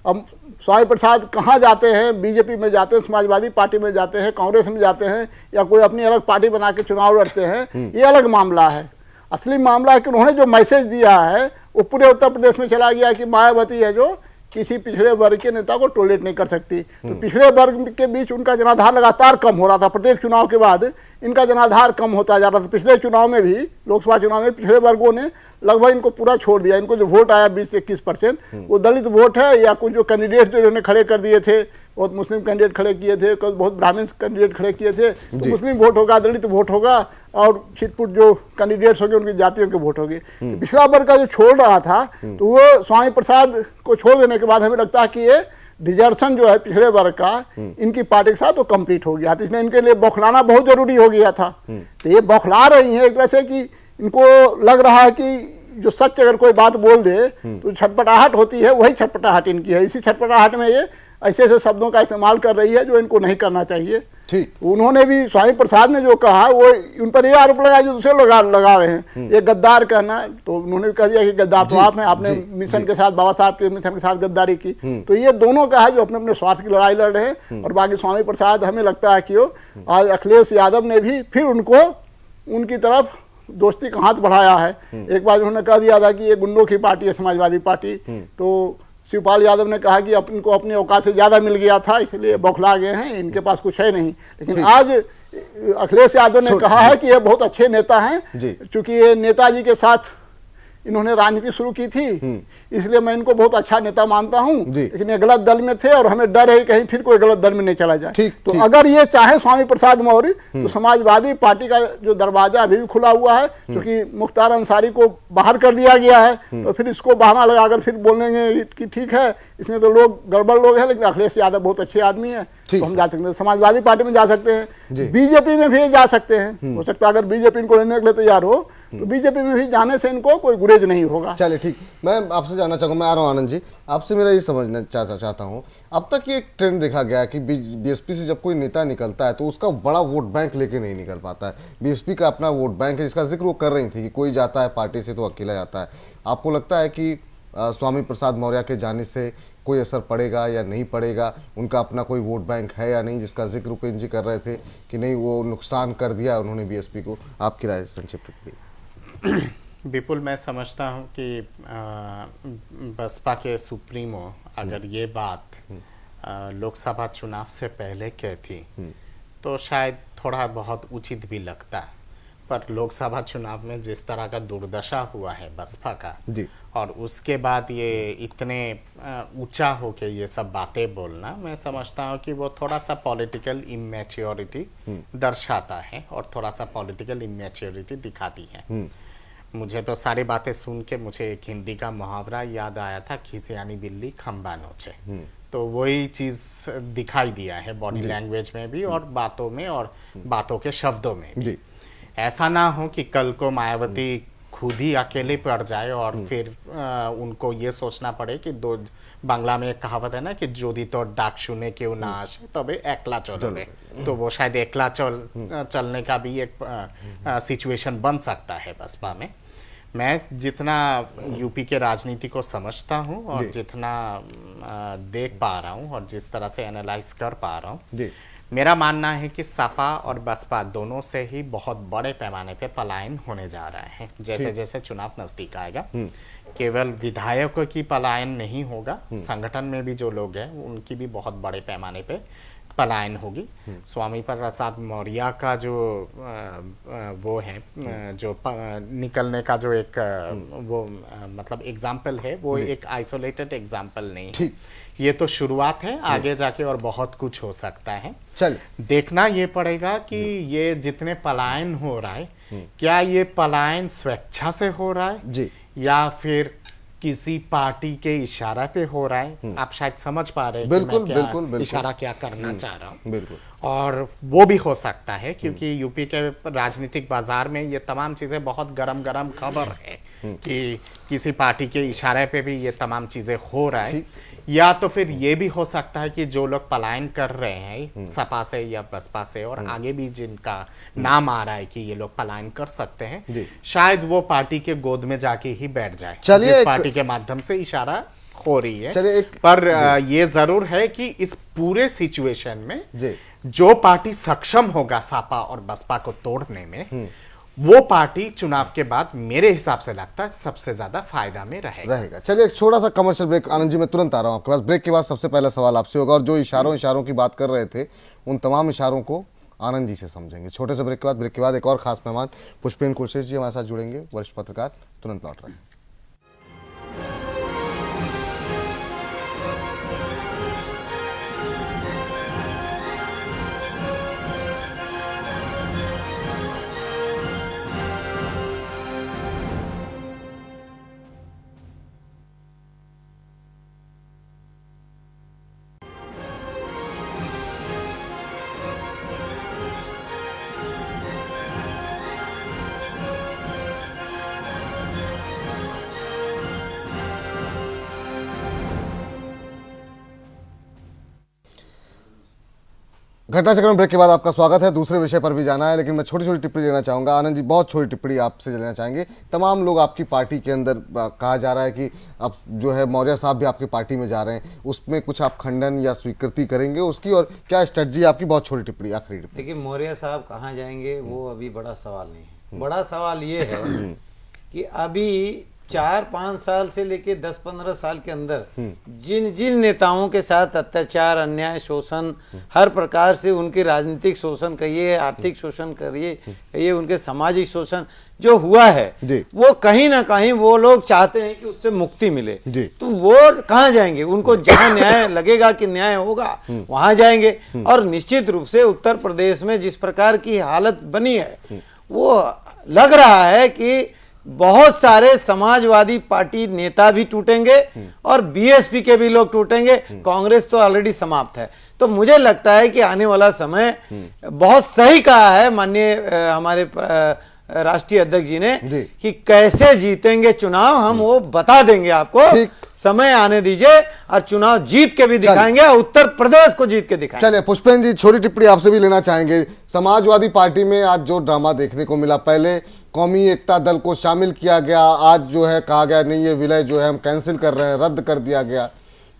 अब स्वामी प्रसाद कहाँ जाते हैं? बीजेपी में जाते हैं, समाजवादी पार्टी में जाते हैं, कांग्रेस में जाते हैं, या कोई अपनी अलग पार्टी बना के चुनाव लड़ते हैं, ये अलग मामला है। असली मामला है कि उन्होंने जो मैसेज दिया है वो पूरे उत्तर प्रदेश में चला गया कि मायावती है जो किसी पिछड़े वर्ग के नेता को टॉलरेट नहीं कर सकती। तो पिछड़े वर्ग के बीच उनका जनाधार लगातार कम हो रहा था, प्रत्येक चुनाव के बाद इनका जनाधार कम होता जा रहा था। पिछले चुनाव में भी, लोकसभा चुनाव में पिछड़े वर्गों ने लगभग इनको पूरा छोड़ दिया। इनको जो वोट आया 20 से 21% वो दलित वोट है, या कुछ जो कैंडिडेट जो इन्होंने खड़े कर दिए थे, बहुत मुस्लिम कैंडिडेट खड़े किए थे, बहुत ब्राह्मण कैंडिडेट खड़े किए थे, तो मुस्लिम वोट होगा, दलित वोट होगा, और छिटपुट जो कैंडिडेट्स होंगे उनकी जातियों के वोट होंगे। पिछड़ा वर्ग का जो छोड़ रहा था, तो वो स्वामी प्रसाद को छोड़ देने के बाद हमें लगता है कि ये डिजर्शन जो है पिछड़े वर्ग का इनकी पार्टी के साथ वो कंप्लीट हो गया था। इसलिए इनके लिए बौखलाना बहुत जरूरी हो गया था। तो ये बौखला रही है एक तरह से कि इनको लग रहा है कि जो सच अगर कोई बात बोल दे तो छटपटाहट होती है, वही छटपटाहट इनकी है। इसी छटपटाहट में ये ऐसे ऐसे शब्दों का इस्तेमाल कर रही है जो इनको नहीं करना चाहिए। ठीक, उन्होंने भी, स्वामी प्रसाद ने जो कहा वो उन पर ये आरोप लगाया जो दूसरे लोग लगा रहे हैं, ये गद्दार कहना, तो उन्होंने भी कह दिया कि गद्दार तो आप हैं, आपने मिशन के साथ, बाबा साहब के मिशन के साथ गद्दारी की। तो ये दोनों का है जो अपने अपने स्वार्थ की लड़ाई लड़ रहे हैं। और बाकी स्वामी प्रसाद, हमें लगता है कि वो आज अखिलेश यादव ने भी फिर उनको उनकी तरफ दोस्ती का हाथ बढ़ाया है। एक बार उन्होंने कह दिया था कि ये गुंडों की पार्टी है समाजवादी पार्टी, तो शिवपाल यादव ने कहा कि इनको अपनी औकात से ज्यादा मिल गया था, इसलिए बौखला गए हैं, इनके पास कुछ है नहीं। लेकिन आज अखिलेश यादव ने कहा है कि ये बहुत अच्छे नेता हैं, क्योंकि ये नेताजी के साथ इन्होंने राजनीति शुरू की थी, इसलिए मैं इनको बहुत अच्छा नेता मानता हूं। लेकिन ये गलत दल में थे और हमें डर है कि कहीं फिर कोई गलत दल में नहीं चला जाए। तो अगर ये चाहे स्वामी प्रसाद मौर्य, तो समाजवादी पार्टी का जो दरवाजा अभी भी खुला हुआ है, क्योंकि मुख्तार अंसारी को बाहर कर दिया गया है, तो फिर इसको बहाना लगाकर फिर बोलेंगे कि ठीक है इसमें तो लोग गड़बड़ लोग हैं, लेकिन अखिलेश यादव बहुत अच्छे आदमी है, तो हम जा सकते हैं, समाजवादी पार्टी में जा सकते हैं, बीजेपी में भी जा सकते हैं। हो सकता है अगर बीजेपी इनको लेने के लिए तैयार हो तो बीजेपी में भी जाने से इनको कोई गुरेज नहीं होगा। चलिए ठीक, मैं आपसे जानना चाहूंगा, मैं आ रहा हूँ आनंद जी, आपसे मेरा ये समझना चाहता हूँ, अब तक ये एक ट्रेंड देखा गया है कि बीएसपी से जब कोई नेता निकलता है तो उसका बड़ा वोट बैंक लेके नहीं निकल पाता है। बीएसपी का अपना वोट बैंक है, जिसका जिक्र वो कर रही थी कि कोई जाता है पार्टी से तो अकेला जाता है। आपको लगता है कि स्वामी प्रसाद मौर्य के जाने से कोई असर पड़ेगा या नहीं पड़ेगा? उनका अपना कोई वोट बैंक है या नहीं, जिसका जिक्र उपेंद्र जी कर रहे थे कि नहीं वो नुकसान कर दिया उन्होंने बीएसपी को? आपकी राय संक्षिप्त। विपुल, मैं समझता हूं कि बसपा के सुप्रीमो अगर ये बात लोकसभा चुनाव से पहले कहती तो शायद थोड़ा बहुत उचित भी लगता, पर लोकसभा चुनाव में जिस तरह का दुर्दशा हुआ है बसपा का, और उसके बाद ये इतने ऊंचा होके ये सब बातें बोलना, मैं समझता हूँ कि वो थोड़ा सा पॉलिटिकल इमेच्योरिटी दर्शाता है और थोड़ा सा पॉलिटिकल इमेच्योरिटी दिखाती है। मुझे तो सारी बातें सुन के मुझे एक हिंदी का मुहावरा याद आया था, खिसियानी बिल्ली खंबा नोचे। तो वही चीज दिखाई दिया है बॉडी लैंग्वेज में भी और बातों में और बातों के शब्दों में भी। ऐसा ना हो कि कल को मायावती खुद ही अकेले पड़ जाए और फिर उनको ये सोचना पड़े कि दो, बांग्ला में एक कहावत है ना कि जोदी तो डाक शुने क्यों ना आशे तबे एकला चलोगे, तो वो शायद एकला चलने का भी एक सिचुएशन बन सकता है बसपा में। मैं जितना यूपी के राजनीति को समझता हूँ और जितना देख पा रहा हूँ और जिस तरह से एनालाइज कर पा रहा हूँ, मेरा मानना है कि सपा और बसपा दोनों से ही बहुत बड़े पैमाने पे पलायन होने जा रहा है। जैसे जैसे चुनाव नजदीक आएगा, केवल विधायकों की पलायन नहीं होगा, संगठन में भी जो लोग हैं उनकी भी बहुत बड़े पैमाने पे पलायन होगी। स्वामी प्रसाद मौर्य का जो वो है जो निकलने का जो एक वो मतलब एग्जाम्पल है, वो एक आइसोलेटेड एग्जाम्पल नहीं है, ये तो शुरुआत है, आगे जाके और बहुत कुछ हो सकता है। चल देखना ये पड़ेगा कि ये जितने पलायन हो रहा है, क्या ये पलायन स्वेच्छा से हो रहा है जी, या फिर किसी पार्टी के इशारा पे हो रहा है? आप शायद समझ पा रहे हैं बिल्कुल, कि मैं बिल्कुल, इशारा क्या करना चाह रहा हूँ। बिल्कुल, और वो भी हो सकता है क्योंकि यूपी के राजनीतिक बाजार में ये तमाम चीजें बहुत गरम गरम खबर है कि किसी पार्टी के इशारे पे भी ये तमाम चीजें हो रहा है। या तो फिर ये भी हो सकता है कि जो लोग पलायन कर रहे हैं सपा से या बसपा से और आगे भी जिनका नाम आ रहा है कि ये लोग पलायन कर सकते हैं, शायद वो पार्टी के गोद में जाके ही बैठ जाए जिस पार्टी के माध्यम से इशारा हो रही है। पर ये जरूर है कि इस पूरे सिचुएशन में जो पार्टी सक्षम होगा सपा और बसपा को तोड़ने में, वो पार्टी चुनाव के बाद मेरे हिसाब से लगता है सबसे ज्यादा फायदा में रहेगा। चलिए एक छोटा सा कमर्शियल ब्रेक। आनंद जी मैं तुरंत आ रहा हूं आपके पास। ब्रेक के बाद सबसे पहला सवाल आपसे होगा, और जो इशारों की बात कर रहे थे उन तमाम इशारों को आनंद जी से समझेंगे। छोटे से ब्रेक के बाद एक और खास मेहमान पुष्पेंद्र कुलशेष जी हमारे साथ जुड़ेंगे, वरिष्ठ पत्रकार। तुरंत लौट रहे हैं। घटनाचक्र ब्रेक के बाद आपका स्वागत है। दूसरे विषय पर भी जाना है, लेकिन मैं छोटी छोटी टिप्पणी लेना चाहूंगा। आनंद जी बहुत छोटी टिप्पणी आपसे लेना चाहेंगे। तमाम लोग आपकी पार्टी के अंदर कहा जा रहा है कि अब जो है मौर्य साहब भी आपकी पार्टी में जा रहे हैं, उसमें कुछ आप खंडन या स्वीकृति करेंगे उसकी, और क्या स्ट्रेटजी आपकी? बहुत छोटी टिप्पणी, आखिरी टिप्पणी। देखिए मौर्य साहब कहाँ जाएंगे वो अभी बड़ा सवाल नहीं है। बड़ा सवाल ये है कि अभी 4-5 साल से लेके 10-15 साल के अंदर जिन जिन नेताओं के साथ अत्याचार, अन्याय, शोषण, हर प्रकार से उनके राजनीतिक शोषण कहिए, आर्थिक शोषण कहिए, उनके सामाजिक शोषण जो हुआ है, वो कहीं ना कहीं वो लोग चाहते हैं कि उससे मुक्ति मिले। तो वो कहाँ जाएंगे? उनको जहाँ न्याय लगेगा कि न्याय होगा वहां जाएंगे। और निश्चित रूप से उत्तर प्रदेश में जिस प्रकार की हालत बनी है, वो लग रहा है कि बहुत सारे समाजवादी पार्टी नेता भी टूटेंगे और बीएसपी के भी लोग टूटेंगे। कांग्रेस तो ऑलरेडी समाप्त है। तो मुझे लगता है कि आने वाला समय बहुत सही कहा है माननीय हमारे राष्ट्रीय अध्यक्ष जी ने कि कैसे जीतेंगे चुनाव हम वो बता देंगे आपको। समय आने दीजिए और चुनाव जीत के भी दिखाएंगे, उत्तर प्रदेश को जीत के दिखाएंगे। चलिए पुष्पेंद्र जी छोटी टिप्पणी आपसे भी लेना चाहेंगे। समाजवादी पार्टी में आज जो ड्रामा देखने को मिला, पहले कौमी एकता दल को शामिल किया गया, आज जो है कहा गया नहीं ये विलय जो है हम कैंसिल कर रहे हैं, रद्द कर दिया गया।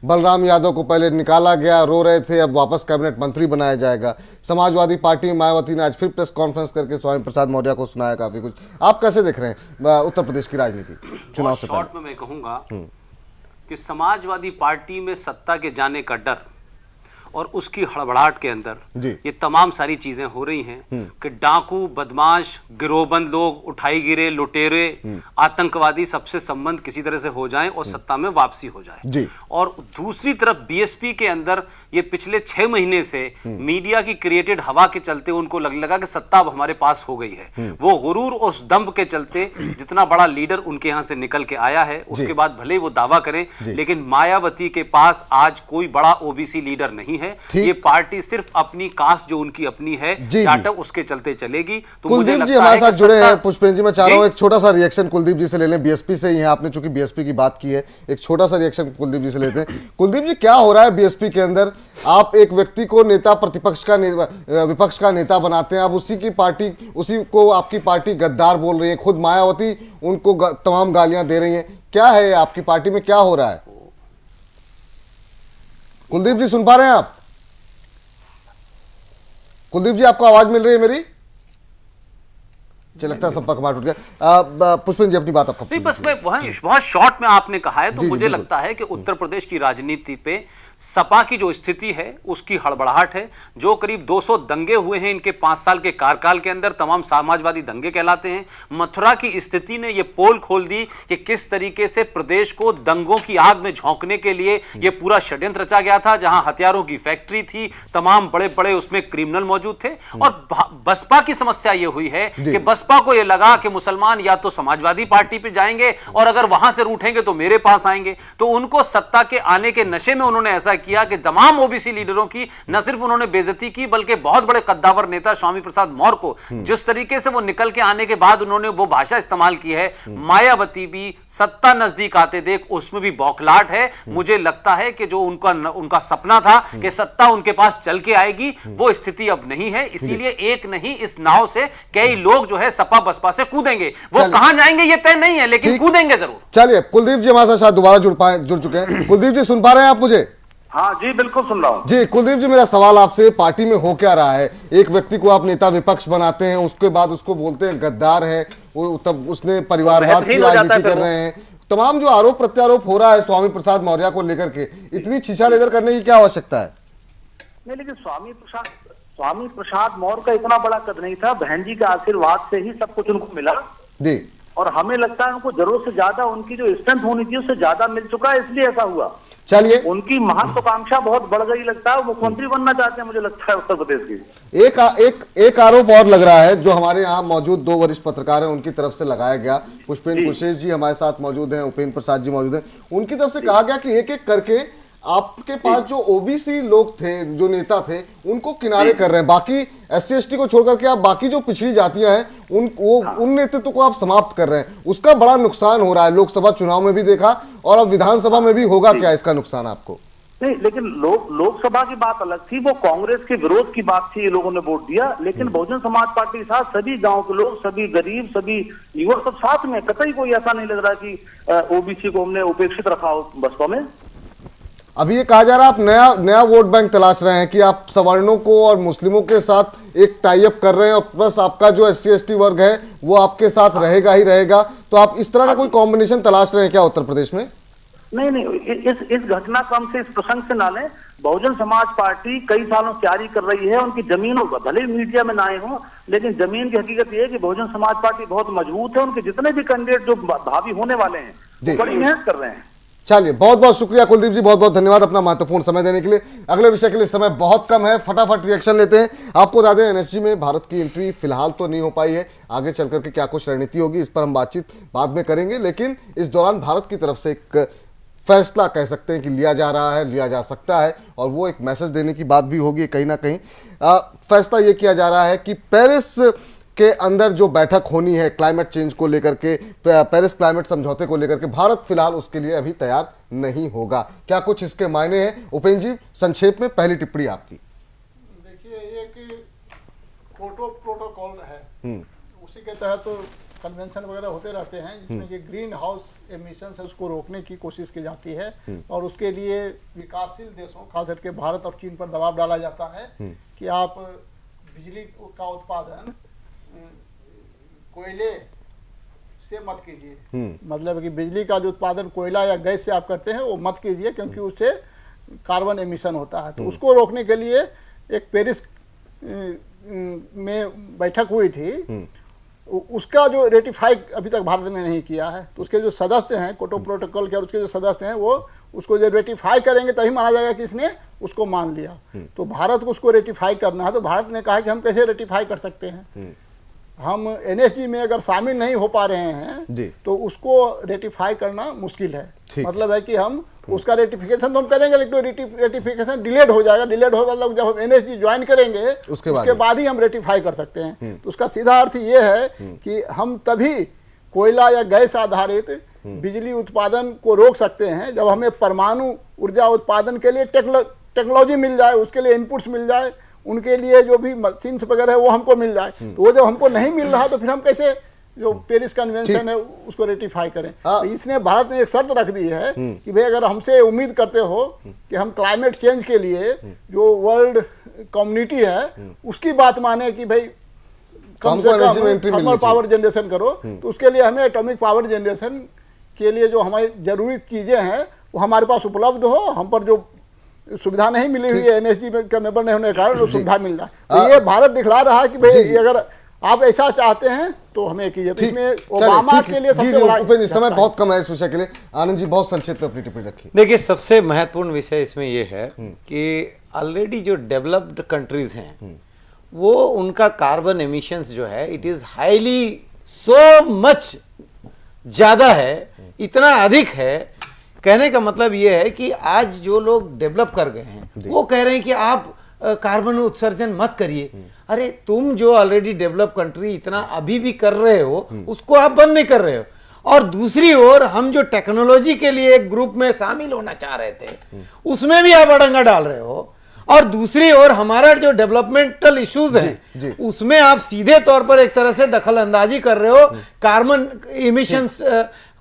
बलराम यादव को पहले निकाला गया, रो रहे थे, अब वापस कैबिनेट मंत्री बनाया जाएगा। समाजवादी पार्टी में मायावती ने आज फिर प्रेस कॉन्फ्रेंस करके स्वामी प्रसाद मौर्य को सुनाया काफी कुछ। आप कैसे देख रहे हैं उत्तर प्रदेश की राजनीति चुनाव से शॉर्ट में मैं कहूंगा कि समाजवादी पार्टी में सत्ता के जाने का डर और उसकी हड़बड़ाहट के अंदर ये तमाम सारी चीजें हो रही हैं कि डाकू, बदमाश, गिरोहबंद लोग, उठाई लुटेरे, आतंकवादी सबसे संबंध किसी तरह से हो जाएं और सत्ता में वापसी हो जाए। और दूसरी तरफ बीएसपी के अंदर ये पिछले 6 महीने से मीडिया की क्रिएटेड हवा के चलते उनको लगा कि सत्ता अब हमारे पास हो गई है। वो गुरूर और उस दंभ के चलते जितना बड़ा लीडर उनके यहां से निकल के आया है, उसके बाद भले वो दावा करें, लेकिन मायावती के पास आज कोई बड़ा ओबीसी लीडर नहीं है। ये पार्टी सिर्फ अपनी कास्ट जो उनकी अपनी है टाटा उसके चलते चलेगी। तो कुलदीप जी हमारे साथ जुड़े हैं। पुष्पेंद्र जी मैं चाह रहा हूं एक छोटा सा रिएक्शन कुलदीप जी से ले लें, बीएसपी से ही है, आपने चूंकि बीएसपी की बात की है, एक छोटा सा रिएक्शन कुलदीप जी से लेते हैं। कुलदीप जी क्या हो रहा है बीएसपी के अंदर? आप एक व्यक्ति को नेता प्रतिपक्ष का विपक्ष का नेता बनाते हैं, आप उसी की पार्टी, उसी को आपकी पार्टी गद्दार बोल रही है, खुद मायावती उनको तमाम गालियां दे रही है। क्या है आपकी पार्टी में क्या हो रहा है? कुलदीप जी सुन पा रहे हैं आप? कुलदीप जी आपको आवाज मिल रही है मेरी? चल लगता है संपर्क हमारा टूट गया। पुष्पेंद्र जी अपनी बात आपको नहीं, बस मैं बहुत शॉर्ट में आपने कहा है तो मुझे लगता है कि उत्तर प्रदेश की राजनीति पे सपा की जो स्थिति है उसकी हड़बड़ाहट है। जो करीब 200 दंगे हुए हैं इनके 5 साल के कार्यकाल के अंदर, तमाम समाजवादी दंगे कहलाते हैं। मथुरा की स्थिति ने यह पोल खोल दी कि किस तरीके से प्रदेश को दंगों की आग में झोंकने के लिए यह पूरा षड्यंत्र रचा गया था, जहां हथियारों की फैक्ट्री थी, तमाम बड़े बड़े उसमें क्रिमिनल मौजूद थे। और बसपा की समस्या यह हुई है कि बसपा को यह लगा कि मुसलमान या तो समाजवादी पार्टी पे जाएंगे और अगर वहां से रूठेंगे तो मेरे पास आएंगे। तो उनको सत्ता के आने के नशे में उन्होंने ऐसा किया कि तमाम ओबीसी लीडरों की न सिर्फ उन्होंने बेइज्जती की, बल्कि बहुत बड़े कद्दावर नेता स्वामी प्रसाद मौर्य को जिस तरीके से वो निकल के आने के बाद उन्होंने वो भाषा इस्तेमाल की है, मायावती भी सत्ता नजदीक आते देख उसमें भी बौखलाहट है। मुझे लगता है कि जो उनका सपना था कि सत्ता उनके पास चल के आएगी, वो स्थिति अब नहीं है। इसीलिए एक नहीं, इस नाव से कई लोग जो है सपा बसपा से कूदेंगे। वो कहां जाएंगे ये तय नहीं है, लेकिन कूदेंगे जरूर। चलिए कुलदीप जी हमारे साथ दोबारा जुड़ चुके हैं। कुलदीप जी सुन पा रहे हैं आप मुझे? हाँ जी, बिल्कुल सुन रहा हूँ जी। कुलदीप जी, मेरा सवाल आपसे, पार्टी में हो क्या रहा है? एक व्यक्ति को आप नेता विपक्ष बनाते हैं, उसके बाद उसको बोलते हैं गद्दार है, वो तब उसने परिवारवाद की राजनीति कर रहे हैं। तमाम जो आरोप प्रत्यारोप हो रहा है स्वामी प्रसाद मौर्य को लेकर के, इतनी छीछा लेकर करने की क्या आवश्यकता है? नहीं, लेकिन स्वामी प्रसाद मौर्य का इतना बड़ा कद नहीं था, बहन जी के आशीर्वाद से ही सब कुछ उनको मिला जी। और हमें लगता है उनको जरूरत से ज्यादा उनकी जो स्ट्रेंथ होनी थी उससे ज्यादा मिल चुका है, इसलिए ऐसा हुआ। चलिए, उनकी महत्वाकांक्षा बहुत बढ़ गई लगता है, मुख्यमंत्री बनना चाहते हैं मुझे लगता है उत्तर प्रदेश की। एक आरोप और लग रहा है जो हमारे यहाँ मौजूद 2 वरिष्ठ पत्रकार हैं उनकी तरफ से लगाया गया। पुष्पेंद्र कुशेश जी हमारे साथ मौजूद हैं, उपेंद्र प्रसाद जी मौजूद हैं, उनकी तरफ से कहा गया कि एक एक करके आपके पास जो ओबीसी लोग थे, जो नेता थे, उनको किनारे कर रहे हैं, बाकी SC ST को छोड़कर के आप बाकी जो पिछड़ी जातियां हैं उन नेतृत्व को आप समाप्त कर रहे हैं। उसका बड़ा नुकसान हो रहा है, लोकसभा चुनाव में भी देखा और अब विधानसभा में भी होगा क्या इसका नुकसान आपको? नहीं, लेकिन लोकसभा की बात अलग थी, वो कांग्रेस के विरोध की बात थी, ये लोगों ने वोट दिया। लेकिन बहुजन समाज पार्टी के साथ सभी गांव के लोग, सभी गरीब, सभी युवा सब साथ में, कतई कोई ऐसा नहीं लग रहा कि ओबीसी को हमने उपेक्षित रखा हो बसपा में। अभी ये कहा जा रहा है आप नया वोट बैंक तलाश रहे हैं कि आप सवर्णों को और मुस्लिमों के साथ एक टाई अप कर रहे हैं और प्लस आपका जो SC ST वर्ग है वो आपके साथ रहेगा ही रहेगा। तो आप इस तरह का कोई कॉम्बिनेशन तलाश रहे हैं क्या उत्तर प्रदेश में? नहीं, इस घटनाक्रम से, इस प्रसंग से ना लें। बहुजन समाज पार्टी कई सालों से तैयारी कर रही है, उनकी जमीनों भले मीडिया में ना आए हों, लेकिन जमीन की हकीकत यह है कि बहुजन समाज पार्टी बहुत मजबूत है। उनके जितने भी कैंडिडेट जो भावी होने वाले हैं वो बड़ी मेहनत कर रहे हैं। चलिए, बहुत बहुत शुक्रिया कुलदीप जी, बहुत बहुत धन्यवाद अपना महत्वपूर्ण समय देने के लिए। अगले विषय के लिए समय बहुत कम है, फटाफट रिएक्शन लेते हैं। आपको बता दें NSG में भारत की एंट्री फिलहाल तो नहीं हो पाई है, आगे चल करके क्या कुछ रणनीति होगी इस पर हम बातचीत बाद में करेंगे। लेकिन इस दौरान भारत की तरफ से एक फैसला कह सकते हैं कि लिया जा रहा है, लिया जा सकता है, और वो एक मैसेज देने की बात भी होगी कहीं ना कहीं। फैसला ये किया जा रहा है कि पेरिस के अंदर जो बैठक होनी है क्लाइमेट चेंज को लेकर के, पेरिस क्लाइमेट समझौते को लेकर के, भारत फिलहाल उसके लिए अभी तैयार नहीं होगा। क्या कुछ इसके मायने हैं? उपेंद्र जी, संक्षेप में पहली टिप्पणी आपकी। देखिए, एक प्रोटोकॉल है, उसी के तहत तो कन्वेंशन वगैरह होते रहते हैं जिसमें कि ग्रीन हाउस एमिशन है उसको रोकने की कोशिश की जाती है और उसके लिए विकासशील देशों खास करके भारत और चीन पर दबाव डाला जाता है कि आप बिजली का उत्पादन कोयले से मत कीजिए। मतलब कि बिजली का जो उत्पादन कोयला या गैस से आप करते हैं वो मत कीजिए, क्योंकि उससे कार्बन एमिशन होता है। तो उसको रोकने के लिए एक पेरिस में बैठक हुई थी, उसका जो रेटिफाई अभी तक भारत ने नहीं किया है। तो उसके जो सदस्य हैं क्योटो प्रोटोकॉल के, और उसके जो सदस्य हैं वो उसको जो रेटिफाई करेंगे तभी माना जाएगा कि इसने उसको मान लिया। तो भारत को उसको रेटिफाई करना है। तो भारत ने कहा कि हम कैसे रेटिफाई कर सकते हैं, हम NSG में अगर शामिल नहीं हो पा रहे हैं तो उसको रेटिफाई करना मुश्किल है। मतलब है कि हम उसका रेटिफिकेशन तो हम करेंगे, लेकिन रेटिफिकेशन डिलेड हो जाएगा। डिलेड होगा मतलब जब हम NSG ज्वाइन करेंगे उसके बाद ही हम रेटिफाई कर सकते हैं। तो उसका सीधा अर्थ ये है कि हम तभी कोयला या गैस आधारित बिजली उत्पादन को रोक सकते हैं जब हमें परमाणु ऊर्जा उत्पादन के लिए टेक्नोलॉजी मिल जाए, उसके लिए इनपुट्स मिल जाए, उनके लिए जो भी मशीन्स वगैरह है वो हमको मिल जाए। तो वो जब हमको नहीं मिल रहा तो फिर हम कैसे जो पेरिस कन्वेंशन है उसको रेटिफाई करें। तो इसने भारत ने एक शर्त रख दी है कि भाई अगर हमसे उम्मीद करते हो कि हम क्लाइमेट चेंज के लिए जो वर्ल्ड कम्युनिटी है उसकी बात माने कि भाई कम से कम थर्मल पावर जनरेशन करो, तो उसके लिए हमें एटॉमिक पावर जनरेशन के लिए जो हमारी जरूरी चीजें हैं वो हमारे पास उपलब्ध हो। हम पर जो सुविधा नहीं मिली हुई है NSG का मेंबर नहीं होने के कारण, वो सुविधा मिल रहा है। तो ये भारत दिखला रहा है कि भाई अगर आप ऐसा चाहते हैं तो हमें कीजिए। तो इसमें ओबामा के लिए सबसे बड़ा समय बहुत कम है इस विषय के लिए। आनंद जी, बहुत संक्षिप्त में अपनी टिप्पणी रखिए। देखिए, सबसे महत्वपूर्ण विषय इसमें यह है कि ऑलरेडी जो डेवलप्ड कंट्रीज हैं वो उनका कार्बन एमिशंस जो है it is highly so much ज्यादा है, इतना अधिक है। कहने का मतलब यह है कि आज जो लोग डेवलप कर गए हैं वो कह रहे हैं कि आप कार्बन उत्सर्जन मत करिए। अरे तुम जो ऑलरेडी डेवलप कंट्री इतना अभी भी कर रहे हो उसको आप बंद नहीं कर रहे हो, और दूसरी ओर हम जो टेक्नोलॉजी के लिए एक ग्रुप में शामिल होना चाह रहे थे उसमें भी आप अड़ंगा डाल रहे हो, और दूसरी ओर हमारा जो डेवलपमेंटल इश्यूज हैं उसमें आप सीधे तौर पर एक तरह से दखल अंदाजी कर रहे हो कार्बन इमिशंस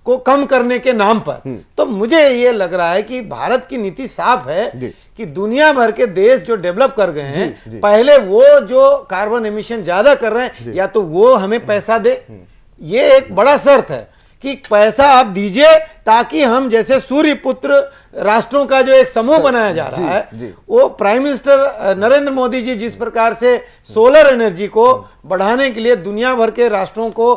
को कम करने के नाम पर। तो मुझे ये लग रहा है कि भारत की नीति साफ है कि दुनिया भर के देश जो डेवलप कर गए हैं, पहले वो जो कार्बन एमिशन ज्यादा कर रहे हैं या तो वो हमें पैसा दे, ये एक बड़ा शर्त है कि पैसा आप दीजिए ताकि हम जैसे सूर्य पुत्र राष्ट्रों का जो एक समूह बनाया जा रहा है, वो प्राइम मिनिस्टर नरेंद्र मोदी जी जिस प्रकार से सोलर एनर्जी को बढ़ाने के लिए दुनिया भर के राष्ट्रों को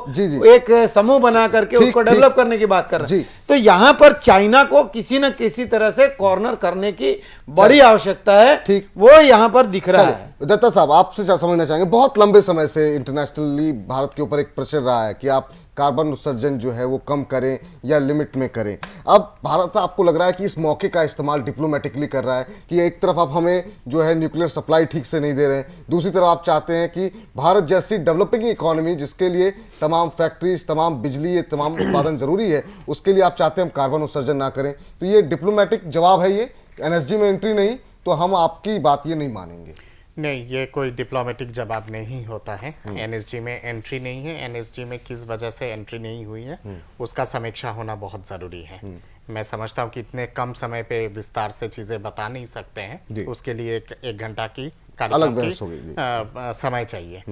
एक समूह बना करके उसको डेवलप करने की बात कर रहे हैं, तो यहां पर चाइना को किसी न किसी तरह से कॉर्नर करने की बड़ी आवश्यकता है। ठीक, वो यहां पर दिख रहा है। दत्ता साहब, आपसे समझना चाहेंगे, बहुत लंबे समय से इंटरनेशनली भारत के ऊपर एक प्रेशर रहा है कि आप कार्बन उत्सर्जन जो है वो कम करें या लिमिट में करें। अब भारत आपको लग रहा है कि इस मौके का इस्तेमाल डिप्लोमेटिकली कर रहा है कि एक तरफ आप हमें जो है न्यूक्लियर सप्लाई ठीक से नहीं दे रहे हैं, दूसरी तरफ आप चाहते हैं कि भारत जैसी डेवलपिंग इकोनॉमी जिसके लिए तमाम फैक्ट्रीज, तमाम बिजली, तमाम उत्पादन जरूरी है, उसके लिए आप चाहते हैं हम कार्बन उत्सर्जन ना करें। तो ये डिप्लोमेटिक जवाब है, ये एनएसजी में एंट्री नहीं तो हम आपकी बात ये नहीं मानेंगे। नहीं, ये कोई डिप्लोमेटिक जवाब नहीं होता है। एनएसजी में एंट्री नहीं है, एनएसजी में किस वजह से एंट्री नहीं हुई है उसका समीक्षा होना बहुत जरूरी है। मैं समझता हूँ कि इतने कम समय पे विस्तार से चीजें बता नहीं सकते हैं, उसके लिए एक घंटा की कार्यक्रम की समय चाहिए।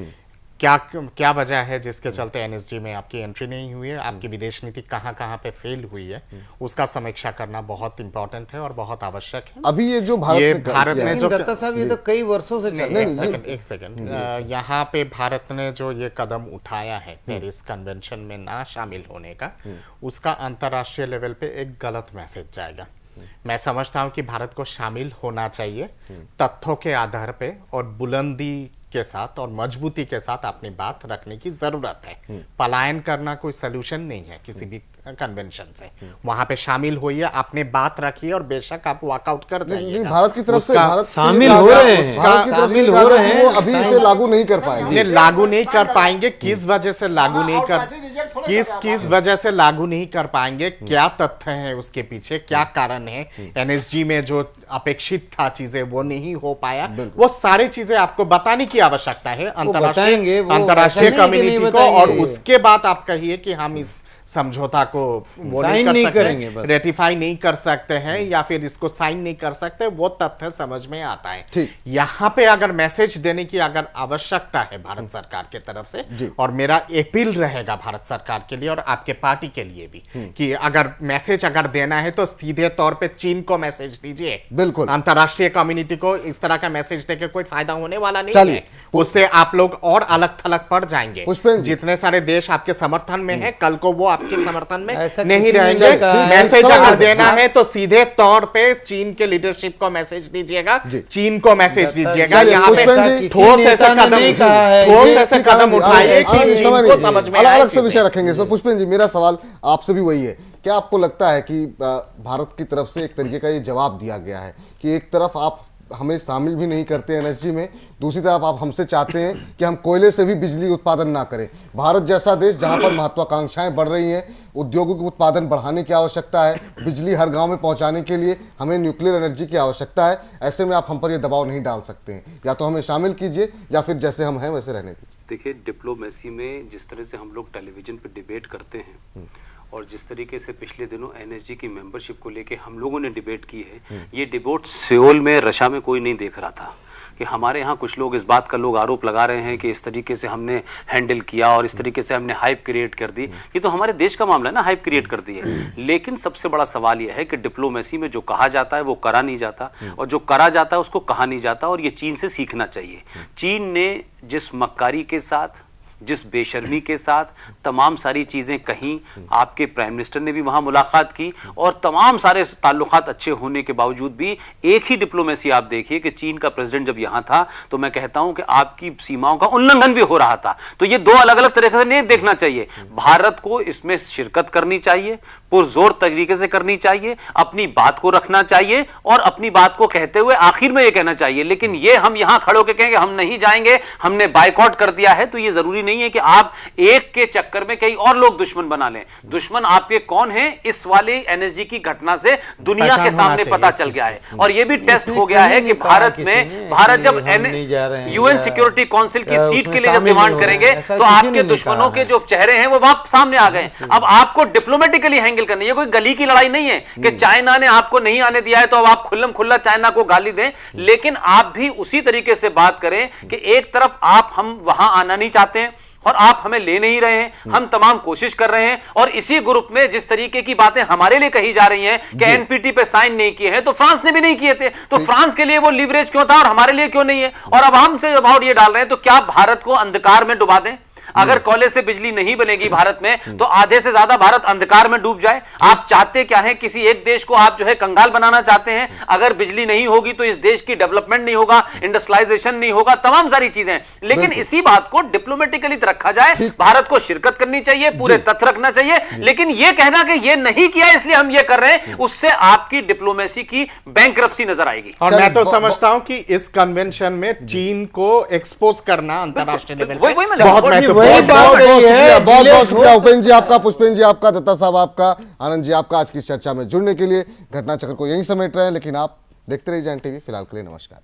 क्या वजह है जिसके चलते एनएसजी में आपकी एंट्री नहीं हुई है, आपकी विदेश नीति कहां पे फेल हुई है, उसका समीक्षा करना बहुत इंपॉर्टेंट है और बहुत आवश्यक है। अभी ये जो भारत ने जो दत्ता साहब, ये तो कई वर्षों से चल रहा है। एक सेकंड, यहाँ पे भारत ने जो ये कदम उठाया है पेरिस कन्वेंशन में ना शामिल होने का, उसका अंतरराष्ट्रीय लेवल पे एक गलत मैसेज जाएगा। मैं समझता हूं कि भारत को शामिल होना चाहिए, तथ्यों के आधार पे और बुलंदी के साथ और मजबूती के साथ अपनी बात रखने की जरूरत है। पलायन करना कोई सलूशन नहीं है किसी भी कन्वेंशन से। वहां पे शामिल होइए, अपने बात रखिए और बेशक आप वॉकआउट कर जाइए। भारत की तरफ से शामिल हो रहे हैं, वो अभी इसे लागू नहीं कर पाएंगे। लागू नहीं कर पाएंगे, किस वजह से लागू नहीं कर किस वजह से लागू नहीं कर पाएंगे, क्या तथ्य है उसके पीछे, क्या कारण है, एनएसजी में जो अपेक्षित था चीजें वो नहीं हो पाया, वो सारी चीजें आपको बताने की आवश्यकता है अंतरराष्ट्रीय कम्युनिटी को। और उसके बाद आप कहिए कि हम इस समझौता को वो नहीं करेंगे, रेटिफाई नहीं कर सकते हैं या फिर इसको साइन नहीं कर सकते, वो तथ्य समझ में आता है। यहाँ पे अगर मैसेज देने की अगर आवश्यकता है भारत सरकार के तरफ से, और मेरा अपील रहेगा भारत सरकार के लिए और आपके पार्टी के लिए भी कि अगर मैसेज अगर देना है तो सीधे तौर पे चीन को मैसेज दीजिए। बिल्कुल, अंतरराष्ट्रीय कम्युनिटी को इस तरह का मैसेज देकर कोई फायदा होने वाला नहीं है, उससे आप लोग और अलग थलग पड़ जाएंगे। जितने सारे देश आपके समर्थन में है, कल को वो आपके समर्थन में नहीं रहेंगे। मैसेज अगर देना है तो सीधे तौर पे चीन के लीडरशिप को मैसेज दीजिएगा, चीन को मैसेज दीजिएगा। यहाँ पे ठोस ऐसे कदम उठाइए कि चीन को समझ में आए। अलग से विषय रखेंगे इसमें। पुष्पेंद्र जी, मेरा सवाल आपसे भी वही है, क्या आपको लगता है कि भारत की तरफ से एक तरीके का ये जवाब दिया गया है कि एक तरफ आप हमें शामिल भी नहीं करते एनएसजी में, दूसरी तरफ आप हमसे चाहते हैं कि हम कोयले से भी बिजली उत्पादन ना करें। भारत जैसा देश जहां पर महत्वाकांक्षाएं बढ़ रही हैं, उद्योगों के उत्पादन बढ़ाने की आवश्यकता है, बिजली हर गांव में पहुंचाने के लिए हमें न्यूक्लियर एनर्जी की आवश्यकता है, ऐसे में आप हम पर यह दबाव नहीं डाल सकते हैं, या तो हमें शामिल कीजिए या फिर जैसे हम हैं वैसे रहने दीजिए। देखिए, डिप्लोमेसी में जिस तरह से हम लोग टेलीविजन पे डिबेट करते हैं और जिस तरीके से पिछले दिनों एनएसजी की मेंबरशिप को लेके हम लोगों ने डिबेट की है, ये डिबेट सियोल में रशिया में कोई नहीं देख रहा था कि हमारे यहाँ कुछ लोग इस बात का लोग आरोप लगा रहे हैं कि इस तरीके से हमने हैंडल किया और इस तरीके से हमने हाइप क्रिएट कर दी। ये तो हमारे देश का मामला है ना, हाइप क्रिएट कर दी है। लेकिन सबसे बड़ा सवाल यह है कि डिप्लोमेसी में जो कहा जाता है वो करा नहीं जाता, और जो करा जाता है उसको कहा नहीं जाता, और ये चीन से सीखना चाहिए। चीन ने जिस मक्कारी के साथ, जिस बेशर्मी के साथ तमाम सारी चीजें कहीं, आपके प्राइम मिनिस्टर ने भी वहां मुलाकात की, और तमाम सारे ताल्लुकात अच्छे होने के बावजूद भी एक ही डिप्लोमेसी आप देखिए कि चीन का प्रेसिडेंट जब यहां था तो मैं कहता हूं कि आपकी सीमाओं का उल्लंघन भी हो रहा था। तो ये दो अलग अलग तरीके से नहीं देखना चाहिए। भारत को इसमें शिरकत करनी चाहिए, पुरजोर तरीके से करनी चाहिए, अपनी बात को रखना चाहिए और अपनी बात को कहते हुए आखिर में ये कहना चाहिए। लेकिन ये हम यहां खड़े होकर कहेंगे हम नहीं जाएंगे, हमने बायकॉट कर दिया है, तो ये जरूरी नहीं है कि आप एक के चक्कर में कई और लोग दुश्मन बना लें। दुश्मन आपके कौन है, इस वाली एनएसजी की घटना से दुनिया के सामने पता चल गया है। और यह भी टेस्ट हो गया है कि भारत जब यूएन सिक्योरिटी काउंसिल की सीट के लिए जब डिमांड करेंगे तो आपके दुश्मनों के जो चेहरे हैं वो वहां सामने आ गए। अब आपको डिप्लोमेटिकली हैंडल करनी है, कोई गली की लड़ाई नहीं है कि चाइना ने आपको नहीं आने दिया है तो अब आप खुल्लम खुल्ला चाइना को गाली दें, लेकिन आप भी उसी तरीके से बात करें कि एक तरफ आप हम वहां आना नहीं चाहते हैं और आप हमें ले नहीं रहे हैं, हम तमाम कोशिश कर रहे हैं। और इसी ग्रुप में जिस तरीके की बातें हमारे लिए कही जा रही हैं कि एनपीटी पे साइन नहीं किए हैं, तो फ्रांस ने भी नहीं किए थे, तो फ्रांस के लिए वो लीवरेज क्यों था और हमारे लिए क्यों नहीं है? और अब हमसे अबाउट ये डाल रहे हैं, तो क्या भारत को अंधकार में डुबा दें? अगर कोयले से बिजली नहीं बनेगी भारत में तो आधे से ज्यादा भारत अंधकार में डूब जाए। आप चाहते क्या है? किसी एक देश को आप जो है कंगाल बनाना चाहते हैं। अगर बिजली नहीं होगी तो इस देश की डेवलपमेंट नहीं होगा, इंडस्ट्रियलाइजेशन नहीं होगा, तमाम सारी चीजें। लेकिन इसी बात को डिप्लोमेटिकली रखा जाए, भारत को शिरकत करनी चाहिए, पूरे तथ्य रखना चाहिए। लेकिन यह कहना कि यह नहीं किया इसलिए हम ये कर रहे हैं, उससे आपकी डिप्लोमेसी की बैंकरप्सी नजर आएगी। और मैं तो समझता हूं कि इस कन्वेंशन में चीन को एक्सपोज करना अंतरराष्ट्रीय लेवल पे बहुत बहुत शुक्रिया उपेंद्र जी आपका, पुष्पेंद्र जी आपका, दत्ता साहब आपका, आनंद जी आपका आज की चर्चा में जुड़ने के लिए। घटना चक्र को यही समेट रहे हैं, लेकिन आप देखते रहिए जैन टीवी। फिलहाल के लिए नमस्कार।